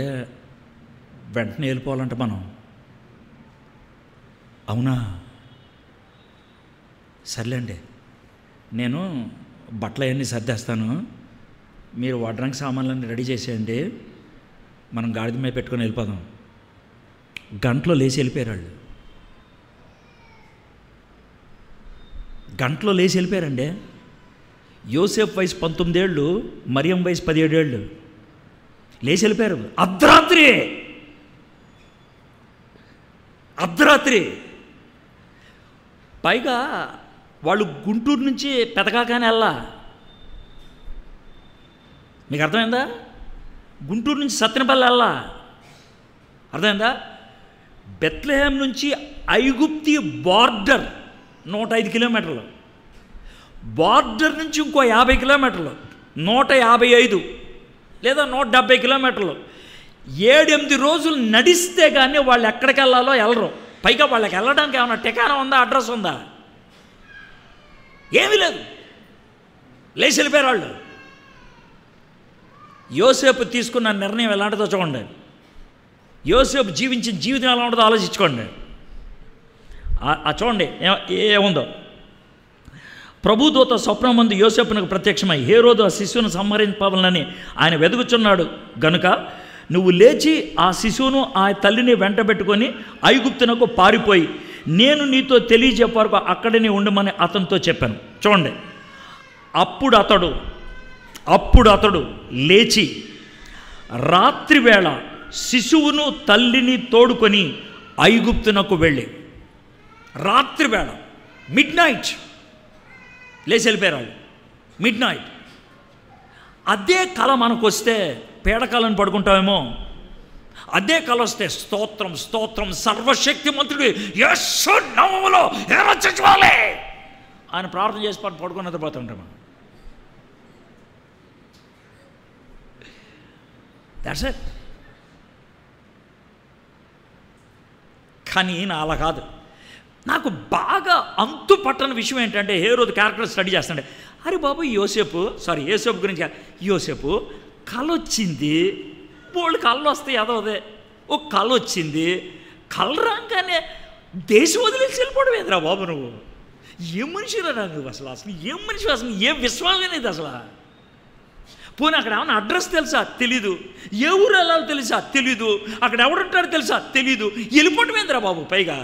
వెంటనే వెళ్ళిపోవాలంట మనం. అవునా, సర్లేండి, నేను బట్టలు అవన్నీ సర్దేస్తాను, మీరు వడ్రంగి సామాన్లన్నీ రెడీ చేసేయండి, మనం గాడిద మీద పెట్టుకొని వెళ్ళిపోదాం. గంటలో లేచి వెళ్ళిపోయారు వాళ్ళు. గంటలో లేచి వెళ్ళిపోయారండి. యోసేపు వయసు 19 ఏళ్ళు, మరియం వయసు 17 ఏళ్ళు. లేచి వెళ్ళిపోయారు అర్ధరాత్రి. పైగా వాళ్ళు గుంటూరు నుంచి పెదకాకాని వెళ్ళా. మీకు అర్థమైందా? గుంటూరు నుంచి సత్తెనపల్లి వెళ్ళా. అర్థమైందా? బెత్లెహేం నుంచి ఐగుప్తి బార్డర్ 105 కిలోమీటర్లు, బార్డర్ నుంచి ఇంకో 50 కిలోమీటర్లు, 155 లేదా 170 కిలోమీటర్లు. 7-8 రోజులు నడిస్తే కానీ వాళ్ళు ఎక్కడికి వెళ్ళాలో వెళ్ళరు. పైగా వాళ్ళకి వెళ్ళడానికి ఏమైనా ఠికానా ఉందా, అడ్రస్ ఉందా? ఏమీ లేదు. లేచి వెళ్ళిపోయారు వాళ్ళు. యోసేపు తీసుకున్న నిర్ణయం ఎలాంటిదో చూడండి. యోసేపు జీవించిన జీవితం ఎలా ఉంటుందో ఆలోచించుకోండి. చూడండి ఏముందో. ప్రభుదూత స్వప్నమందు యోసేపునకు ప్రత్యక్షమై, హేరోదు ఆ శిశువును సంహరింపవాలని ఆయన వెదుగుచున్నాడు గనుక నువ్వు లేచి ఆ శిశువును ఆ తల్లిని వెంటబెట్టుకొని ఐగుప్తునకు పారిపోయి నేను నీతో తెలియజెప్పే వరకు అక్కడనే ఉండమని అతనితో చెప్పాను. చూడండి, అప్పుడు అతడు లేచి రాత్రివేళ శిశువును తల్లిని తోడుకొని ఐగుప్తునకు వెళ్ళి, రాత్రివేళ మిడ్నైట్ లేచి వెళ్ళిపోయారు వాళ్ళు. మిడ్నైట్. అదే కళ మనకు వస్తే పీడకాలను పడుకుంటామేమో. అదే కళ వస్తే స్తోత్రం స్తోత్రం సర్వశక్తిమంతుడు యేసు నామములో రక్షించాలి ఆయన ప్రార్థన చేసి పడుకున్న తర్వాత ఉంటాం. That's it. కానీ నా అలా కాదు. నాకు బాగా అంతు పట్టని విషయం ఏంటంటే, హేరోదు క్యారెక్టర్ స్టడీ చేస్తుండే, అరే బాబు యోసేపు గురించి, యోసేపు కళ వచ్చింది, వాళ్ళు కళ్ళు వస్తాయి అదోదే, ఓ కళ వచ్చింది, కళ రాగానే దేశం వదిలేసి వెళ్ళిపోవడం ఏంద్రా బాబు నువ్వు? ఏం మనిషిరా నువ్వు అసలు? ఏం మనిషి అసలు? ఏం విశ్వాసం అనేది అసలు? పోనీ అక్కడ ఏమన్నా అడ్రస్ తెలుసా? తెలీదు. ఏ ఊరు వెళ్ళాలో తెలుసా? తెలీదు. అక్కడ ఎవడుంటాడో తెలుసా? తెలీదు. వెళ్ళిపోవడం ఏంద్రా బాబు? పైగా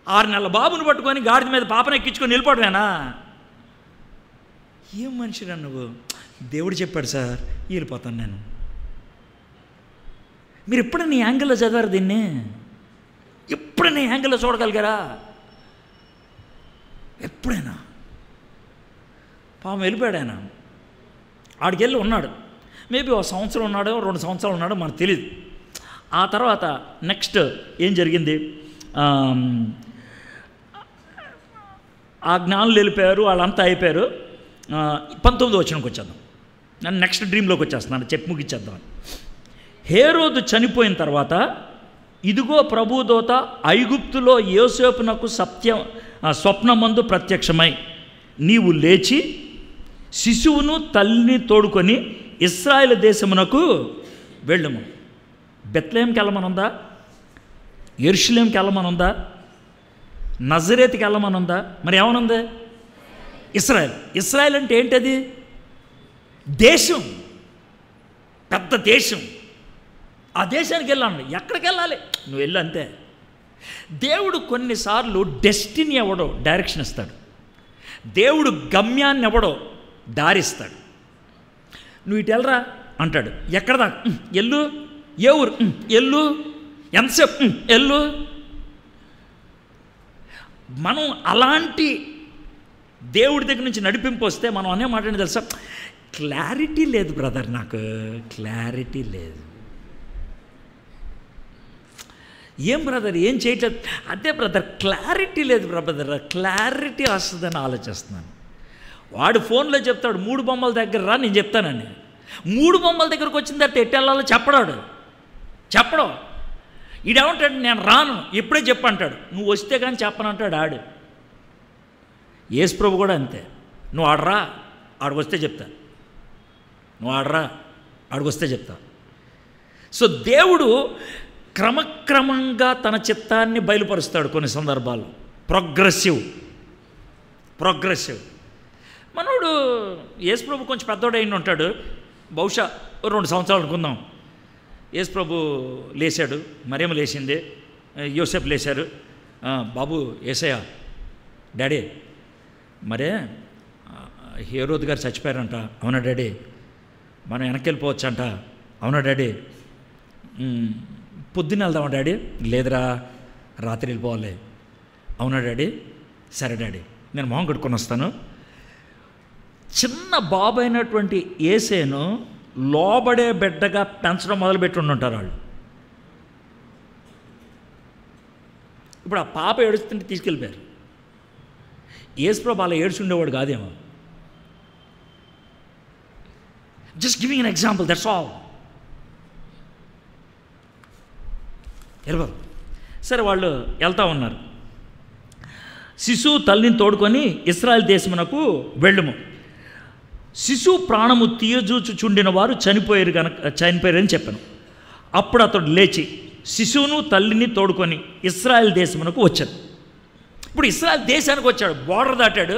6 నెలల బాబుని పట్టుకొని గాడిద మీద పాపను ఎక్కించుకొని వెళ్ళిపోవడమేనా? ఏం మనిషిరా నువ్వు? దేవుడు చెప్పాడు సార్, వెళ్ళిపోతాను నేను. మీరు ఎప్పుడైనా ఈ యాంగిల్లో చదివారు దీన్ని? ఎప్పుడైనా ఈ యాంగిల్లో చూడగలిగారా? ఎప్పుడైనా? పాపం వెళ్ళిపోయాడు ఆయన. ఆడికి వెళ్ళి ఉన్నాడు. మేబీ 1 సంవత్సరం ఉన్నాడో 2 సంవత్సరాలు ఉన్నాడో మనకు తెలియదు. ఆ తర్వాత నెక్స్ట్ ఏం జరిగింది? ఆ జ్ఞానులు వెళ్ళిపోయారు, వాళ్ళంతా అయిపోయారు. 19వ వచనంకి వచ్చేద్దాం. నేను నెక్స్ట్ డ్రీమ్లోకి వచ్చేస్తున్నాను, చెప్పి ముగిచ్చేద్దాం. హేరోదు చనిపోయిన తర్వాత ఇదిగో ప్రభుదూత ఐగుప్తులో యోసేపునకు స్వప్నమందు ప్రత్యక్షమై, నీవు లేచి శిశువును తల్లిని తోడుకొని ఇశ్రాయేలు దేశమునకు వెళ్ళము. బెత్లెహేంకి వెళ్ళమనుందా? యెరూషలేంకి వెళ్ళమనుందా? నజరేతుకి వెళ్ళమనుందా? మరి ఏమనుంది? ఇశ్రాయేల్. ఇశ్రాయేల్ అంటే ఏంటది? దేశం. పెద్ద దేశం, ఆ దేశానికి వెళ్ళాను. ఎక్కడికి వెళ్ళాలి? నువ్వు వెళ్ళు అంతే. దేవుడు కొన్నిసార్లు డెస్టినీ ఎవడో డైరెక్షన్ ఇస్తాడు, దేవుడు గమ్యాన్ని ఎవడో దారిస్తాడు. నువ్వు ఇటు వెళ్ళరా అంటాడు, ఎక్కడ దాకా? ఎల్లు. ఏ ఊరు? ఎల్లు. ఎంతసేపు? ఎల్లు. మనం అలాంటి దేవుడి దగ్గర నుంచి నడిపింపు వస్తే మనం అనే మాట తెలుసా, క్లారిటీ లేదు బ్రదర్, నాకు క్లారిటీ లేదు. ఏం బ్రదర్ ఏం చేయట్లేదు? అదే బ్రదర్ క్లారిటీ లేదు బ్రదర్, క్లారిటీ వస్తుందని ఆలోచిస్తున్నాను. వాడు ఫోన్లో చెప్తాడు 3 బొమ్మల దగ్గర రా, నేను చెప్తానని. 3 బొమ్మల దగ్గరకు వచ్చిన తర్వాత ఎట్టు వెళ్ళాలో చెప్పడం. ఈడేమంటాడు, నేను రాను ఇప్పుడే చెప్పంటాడు. నువ్వు వస్తే కానీ చెప్పనంటాడు ఆడు. యేసు ప్రభు కూడా అంతే, నువ్వు ఆడరా, ఆడికి వస్తే చెప్తా. నువ్వు ఆడరా, ఆడికి వస్తే చెప్తా. సో దేవుడు క్రమక్రమంగా తన చిత్తాన్ని బయలుపరుస్తాడు. కొన్ని సందర్భాల్లో ప్రోగ్రెసివ్. మనోడు యేసు ప్రభు కొంచెం పెద్దోడు అయిన ఉంటాడు, బహుశా 2 సంవత్సరాలు అనుకుందాం. యేసు ప్రభు లేచాడు, మరియమ్మ లేచింది, యోసేపు లేచారు. బాబు యేసయ్య, డాడీ మరే హేరోదు గారు చచ్చిపోయారంట. అవునా డాడీ? మనం వెనక్కి వెళ్ళిపోవచ్చంట. అవునా డాడీ? పొద్దున్న వెళ్దామా డాడీ? లేదురా, రాత్రి వెళ్ళిపోవాలి. అవునా డాడీ? సరే డాడీ, నేను మొహం కడుక్కొని వస్తాను. చిన్న బాబు అయినటువంటి యేసేను లోబడే బిడ్డగా పెంచడం మొదలుపెట్టి ఉండుంటారు వాళ్ళు. ఇప్పుడు ఆ పాప ఏడుస్తుంటే తీసుకెళ్ళిపోయారు. యేసుప్రభు అలా ఏడ్చుండేవాడు కాదేమో. Just giving an example, that's all. వెళ్ళరు. సరే వాళ్ళు వెళ్తూ ఉన్నారు. శిశువు తల్లిని తోడుకొని ఇశ్రాయేలు దేశమునకు వెళ్ళుము. శిశువు ప్రాణము తీయజూచుచుండిన వారు చనిపోయారని చెప్పాను. అప్పుడు అతడు లేచి శిశువును తల్లిని తోడుకొని ఇశ్రాయేలు దేశమునకు వచ్చాడు. ఇప్పుడు ఇశ్రాయేల్ దేశానికి వచ్చాడు, బోర్డర్ దాటాడు,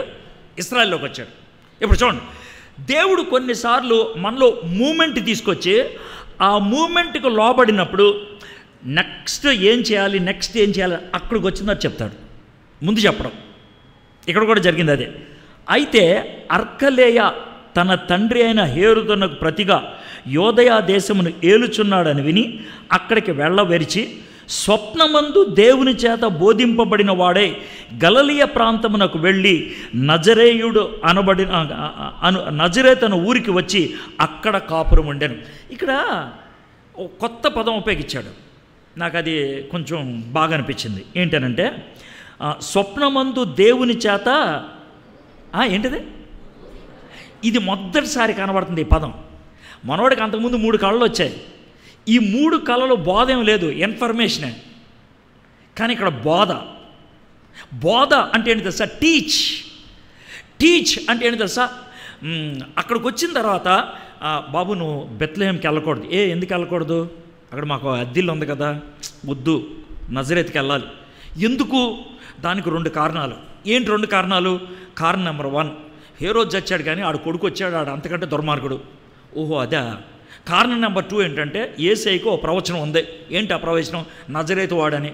ఇశ్రాయేల్లోకి వచ్చాడు. ఇప్పుడు చూడండి, దేవుడు కొన్నిసార్లు మనలో మూమెంట్ తీసుకొచ్చి ఆ మూమెంట్కి లోబడినప్పుడు నెక్స్ట్ ఏం చేయాలి అక్కడికి వచ్చిందని చెప్తాడు. ముందు చెప్పడం. ఇక్కడ కూడా జరిగింది అదే. అయితే అర్కలేయ తన తండ్రి అయిన హేరోదునకు ప్రతిగా యోదయా దేశమును ఏలుచున్నాడని విని అక్కడికి వెళ్ళవెరిచి స్వప్నమందు దేవుని చేత బోధింపబడిన వాడే గలిలయ ప్రాంతమునకు వెళ్ళి నజరేతను ఊరికి వచ్చి అక్కడ కాపురం ఉండెను. ఇక్కడ కొత్త పదం ఉపయోగించాడు, నాకు అది కొంచెం బాగా అనిపించింది. ఏంటనంటే స్వప్నమందు దేవుని చేత ఏంటిది? ఇది మొదటిసారి కనబడుతుంది ఈ పదం. మనోడికి అంతకుముందు 3 కళలు వచ్చాయి. ఈ 3 కళలు బోధ ఏం లేదు, ఇన్ఫర్మేషనే. కానీ ఇక్కడ బోధ అంటే ఏంటి తెలుసా? టీచ్ అంటే ఏంటి తెలుసా? అక్కడికి వచ్చిన తర్వాత బాబు నువ్వు బెత్లెహేంకి వెళ్ళకూడదు. ఎందుకు వెళ్ళకూడదు? అక్కడ మాకు అద్దిల్లు ఉంది కదా, వద్దు, నజరేత్కి వెళ్ళాలి. ఎందుకు? దానికి 2 కారణాలు. ఏంటి 2 కారణాలు? కారణం నెంబర్ 1, హేరోదు చచ్చాడు కానీ ఆడు కొడుకు వచ్చాడు, ఆడు అంతకంటే దుర్మార్గుడు. ఓహో అదే. కారణం నెంబర్ 2 ఏంటంటే యేసయ్యకు ఓ ప్రవచనం ఉంది. ఏంటి ఆ ప్రవచనం? నజరేతు వాడని.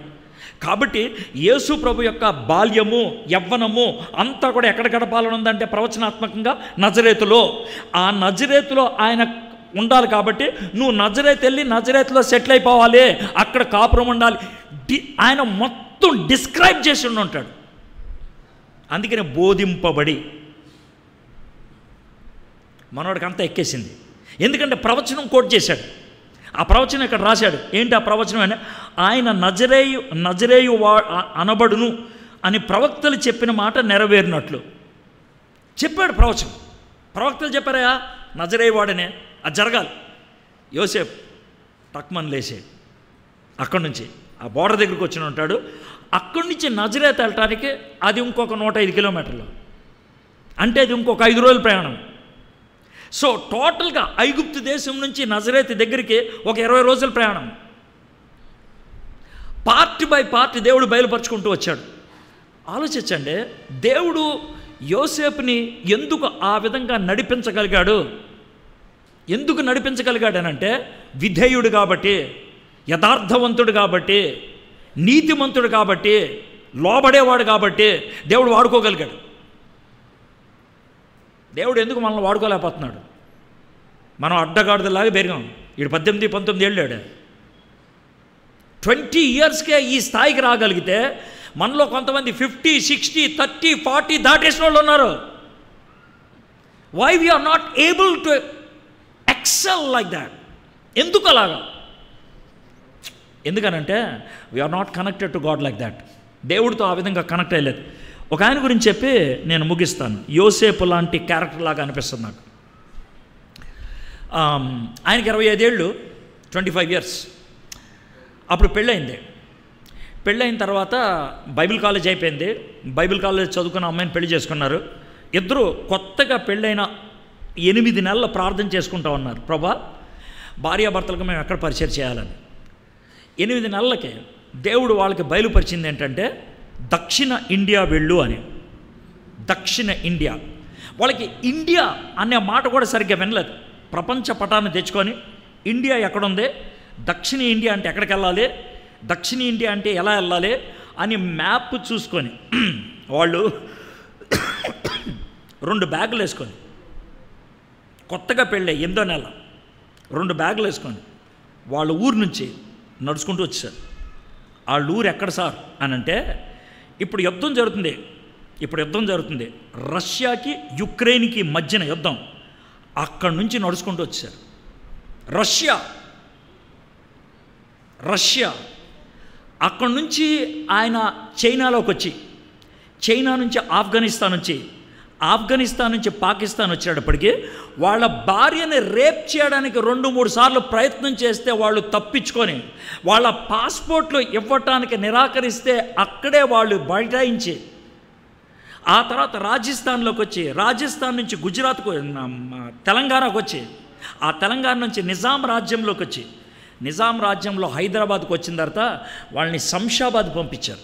కాబట్టి యేసు ప్రభు యొక్క బాల్యము యవ్వనము అంతా కూడా ఎక్కడ గడపాలని ఉందంటే ప్రవచనాత్మకంగా నజరేతులో. ఆ నజరేతులో ఆయన ఉండాలి. కాబట్టి నువ్వు నజరేతు వెళ్ళి నజరేతులో సెటిల్ అయిపోవాలి, అక్కడ కాపురం ఉండాలి. ఆయన మొత్తం డిస్క్రైబ్ చేసి ఉంటాడు. అందుకనే బోధింపబడి మనోడికి అంతా ఎక్కేసింది. ఎందుకంటే ప్రవచనం కోట్ చేశాడు. ఆ ప్రవచనం ఇక్కడ రాశాడు. ఏంటి ఆ ప్రవచనం అంటే ఆయన నజరేయు అనబడును అని ప్రవక్తలు చెప్పిన మాట నెరవేరినట్లు చెప్పాడు ప్రవచనం. ప్రవక్తలు చెప్పారా నజరేయు వాడనే, అది జరగాలి. యోసేపు టక్మన్ లేసే అక్కడి నుంచి ఆ బోర్డర్ దగ్గరికి వచ్చి ఉంటాడు. అక్కడి నుంచి నజరేత్ వెళ్ళటానికి అది ఇంకొక 105 కిలోమీటర్లు, అంటే అది ఇంకొక 5 రోజుల ప్రయాణం. సో టోటల్గా ఐగుప్తు దేశం నుంచి నజరేత్ దగ్గరికి ఒక 20 రోజుల ప్రయాణం. పార్ట్ బై పార్ట్ దేవుడు బయలుపరుచుకుంటూ వచ్చాడు. ఆలోచించండి, దేవుడు యోసేపుని ఎందుకు ఆ విధంగా నడిపించగలిగాడు? ఎందుకు నడిపించగలిగాడనంటే విధేయుడు కాబట్టి, యథార్థవంతుడు కాబట్టి, నీతిమంతుడు కాబట్టి, లోబడేవాడు కాబట్టి దేవుడు వాడుకోగలిగాడు. దేవుడు ఎందుకు మనల్ని వాడుకోలేకపోతున్నాడు? మనం అడ్డగాడిదలాగా పెరిగాం. వీడు 18-19 ఏళ్ళాడు. 20 ఇయర్స్కే ఈ స్థాయికి రాగలిగితే మనలో కొంతమంది 50, 60, 30, 40 దాటేసిన వాళ్ళు ఉన్నారు. Why we are not able to excel like that? ఎందుకు అలాగా? ఎందుకనంటే we are not connected to God like that. దేవుడితో ఆ విధంగా కనెక్ట్ అయ్యలేదు. ఒక ఆయన గురించి చెప్పి నేను ముగిస్తాను. యోసేపు లాంటి క్యారెక్టర్ లాగా అనిపిస్తుంది నాకు. ఆయనకి 25 ఏళ్ళు, 25 ఇయర్స్. అప్పుడు పెళ్ళయింది. పెళ్ళైన తర్వాత బైబిల్ కాలేజ్ అయిపోయింది. బైబిల్ కాలేజ్ చదువుకున్న అమ్మాయిని పెళ్లి చేసుకున్నారు. ఇద్దరు కొత్తగా పెళ్ళైన 8 నెలల ప్రార్థన చేసుకుంటా ఉన్నారు. ప్రభా, భార్యాభర్తలకు మేము ఎక్కడ పరిచయం చేయాలని. 8 నెలలకి దేవుడు వాళ్ళకి బయలుపరిచింది ఏంటంటే దక్షిణ ఇండియా వెళ్ళు అని. దక్షిణ ఇండియా. వాళ్ళకి ఇండియా అనే మాట కూడా సరిగ్గా వినలేదు. ప్రపంచ పటాన్ని తెచ్చుకొని ఇండియా ఎక్కడుంది, దక్షిణ ఇండియా అంటే ఎక్కడికి వెళ్ళాలి, దక్షిణ ఇండియా అంటే ఎలా వెళ్ళాలి అని మ్యాప్ చూసుకొని వాళ్ళు 2 బ్యాగులు వేసుకొని, కొత్తగా పెళ్ళి 8వ నెల, 2 బ్యాగులు వేసుకొని వాళ్ళ ఊరు నుంచి నడుచుకుంటూ వచ్చారు. వాళ్ళ ఊరు ఎక్కడ సార్ అని అంటే, ఇప్పుడు యుద్ధం జరుగుతుంది, రష్యాకి యుక్రెయిన్కి మధ్యన యుద్ధం. అక్కడి నుంచి నడుచుకుంటూ వచ్చారు. రష్యా అక్కడి నుంచి ఆయన చైనాలోకి వచ్చి, చైనా నుంచి ఆఫ్ఘనిస్తాన్ నుంచి పాకిస్తాన్ వచ్చేటప్పటికి వాళ్ళ భార్యని రేప్ చేయడానికి 2-3 సార్లు ప్రయత్నం చేస్తే వాళ్ళు తప్పించుకొని, వాళ్ళ పాస్పోర్ట్లు ఇవ్వటానికి నిరాకరిస్తే అక్కడే వాళ్ళు బైఠాయించి, ఆ తర్వాత రాజస్థాన్లోకి వచ్చి, రాజస్థాన్ నుంచి గుజరాత్కు, తెలంగాణకు వచ్చి, ఆ తెలంగాణ నుంచి నిజాం రాజ్యంలోకి వచ్చి, నిజాం రాజ్యంలో హైదరాబాద్కు వచ్చిన తర్వాత వాళ్ళని శంషాబాద్ పంపించారు.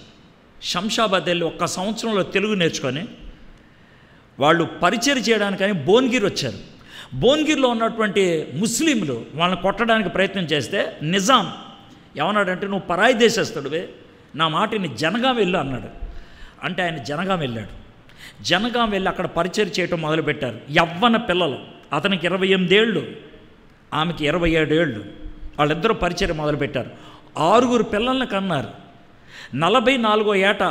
శంషాబాద్ వెళ్ళి 1 సంవత్సరంలో తెలుగు నేర్చుకొని వాళ్ళు పరిచయం చేయడానికని భువనగిరి వచ్చారు. భువనగిరిలో ఉన్నటువంటి ముస్లింలు వాళ్ళని కొట్టడానికి ప్రయత్నం చేస్తే నిజాం ఏమన్నాడంటే, నువ్వు పరాయి దేశస్తుడివే, నా మాటిని జనగాం వెళ్ళు అన్నాడు. అంటే ఆయన జనగాం వెళ్ళాడు. జనగాం వెళ్ళి అక్కడ పరిచయం చేయటం మొదలుపెట్టారు. యవ్వన పిల్లలు, అతనికి 28 ఏళ్ళు, ఆమెకి 27 ఏళ్ళు. వాళ్ళిద్దరూ పరిచయం మొదలుపెట్టారు. 6 పిల్లల్ని కన్నారు. 42 ఏట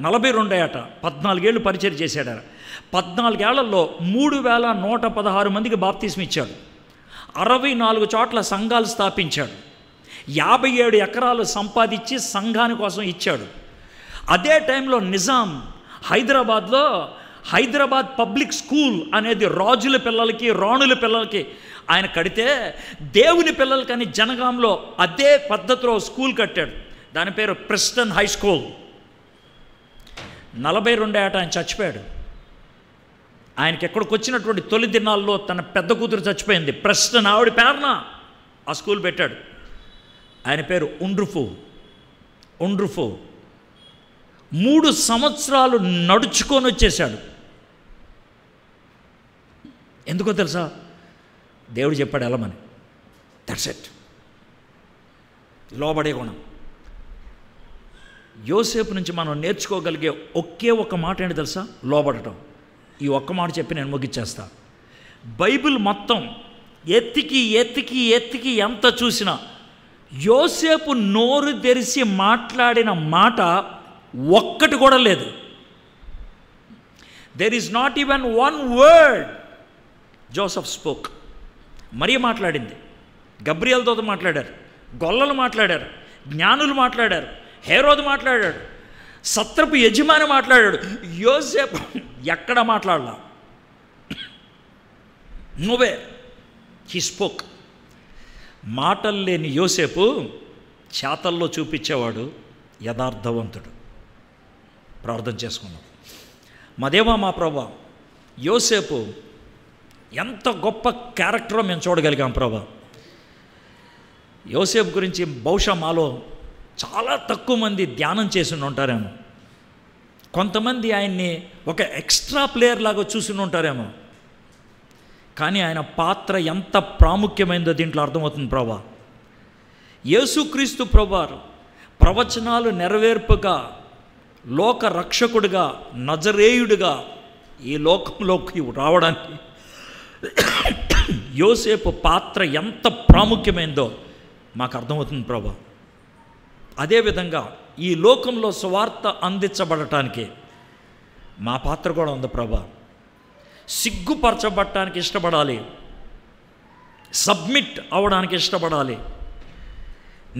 14 ఏళ్ళు పరిచయం చేశాడు. 14 ఏళ్లలో 3116 మందికి బాప్తిస్మ ఇచ్చాడు. 64 చోట్ల సంఘాలు స్థాపించాడు. 57 ఎకరాలు సంపాదించి సంఘాని కోసం ఇచ్చాడు. అదే టైంలో నిజాం హైదరాబాద్ పబ్లిక్ స్కూల్ అనేది రాజుల పిల్లలకి, రాణుల పిల్లలకి ఆయన కడితే, దేవుని పిల్లలకని జనగాంలో అదే పద్ధతిలో స్కూల్ కట్టాడు. దాని పేరు ప్రెస్టన్ హై స్కూల్. 42 ఏట ఆయన చచ్చిపోయాడు. ఆయనకి ఎక్కడికి వచ్చినటువంటి తొలి దినాల్లో తన పెద్ద కూతురు చచ్చిపోయింది. ప్రెస్టన్, ఆవిడ పేరున ఆ స్కూల్ పెట్టాడు. ఆయన పేరు ఉండ్రుఫు. 3 సంవత్సరాలు నడుచుకొని వచ్చేసాడు. ఎందుకో తెలుసా? దేవుడు చెప్పాడు వెళ్ళమని. That's it. లోబడే గుణం. యోసేపు నుంచి మనం నేర్చుకోగలిగే ఒకే ఒక మాట ఏంటి తెలుసా? లోబడటం. ఈ ఒక్క మాట చెప్పి నేను ముగిచ్చేస్తా. బైబిల్ మొత్తం ఎత్తికి ఎంత చూసినా యోసేపు నోరు తెరిచి మాట్లాడిన మాట ఒక్కటి కూడా లేదు. There is not even 1 word Joseph spoke. మరియ మాట్లాడింది, గబ్రియల్తో మాట్లాడారు, గొల్లలు మాట్లాడారు, జ్ఞానులు మాట్లాడారు, హేరోదు మాట్లాడాడు, సత్రపు యజమాని మాట్లాడాడు. యోసేపు ఎక్కడ మాట్లాడలా. నువ్వే హీ స్పోక్. మాటలు లేని యోసేపు చేతల్లో చూపించేవాడు, యథార్థవంతుడు. ప్రార్థన చేసుకున్నాం. మా దేవా, మా ప్రభా, యోసేపు ఎంత గొప్ప క్యారెక్టరో మేము చూడగలిగాం ప్రభా. యోసేపు గురించి బహుశా మాలో చాలా తక్కువ మంది ధ్యానం చేసి ఉంటారేమో. కొంతమంది ఆయన్ని ఒక ఎక్స్ట్రా ప్లేయర్ లాగా చూసి ఉంటారేమో. కానీ ఆయన పాత్ర ఎంత ప్రాముఖ్యమైందో దీంట్లో అర్థమవుతుంది ప్రభా. యేసుక్రీస్తు ప్రభువారు ప్రవచనాలు నెరవేర్పుగా, లోక రక్షకుడిగా, నజరేయుడిగా ఈ లోకంలోకి రావడానికి యోసేపు పాత్ర ఎంత ప్రాముఖ్యమైందో మాకు అర్థమవుతుంది ప్రభా. అదేవిధంగా ఈ లోకంలో సువార్త అందించబడటానికి మా పాత్ర కూడా ఉంది ప్రభా. సిగ్గుపరచబడటానికి ఇష్టపడాలి, సబ్మిట్ అవ్వడానికి ఇష్టపడాలి,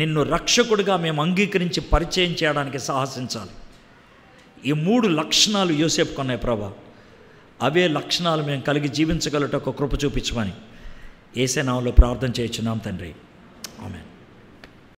నిన్ను రక్షకుడిగా మేము అంగీకరించి పరిచయం చేయడానికి సాహసించాలి. ఈ 3 లక్షణాలు యోసేపుకు ఉన్నాయి ప్రభా. అవే లక్షణాలు మేము కలిగి జీవించగలట ఒక కృప చూపించమని యేసు నామములో ప్రార్థన చేయుచున్నాం తండ్రి. ఆమేన్.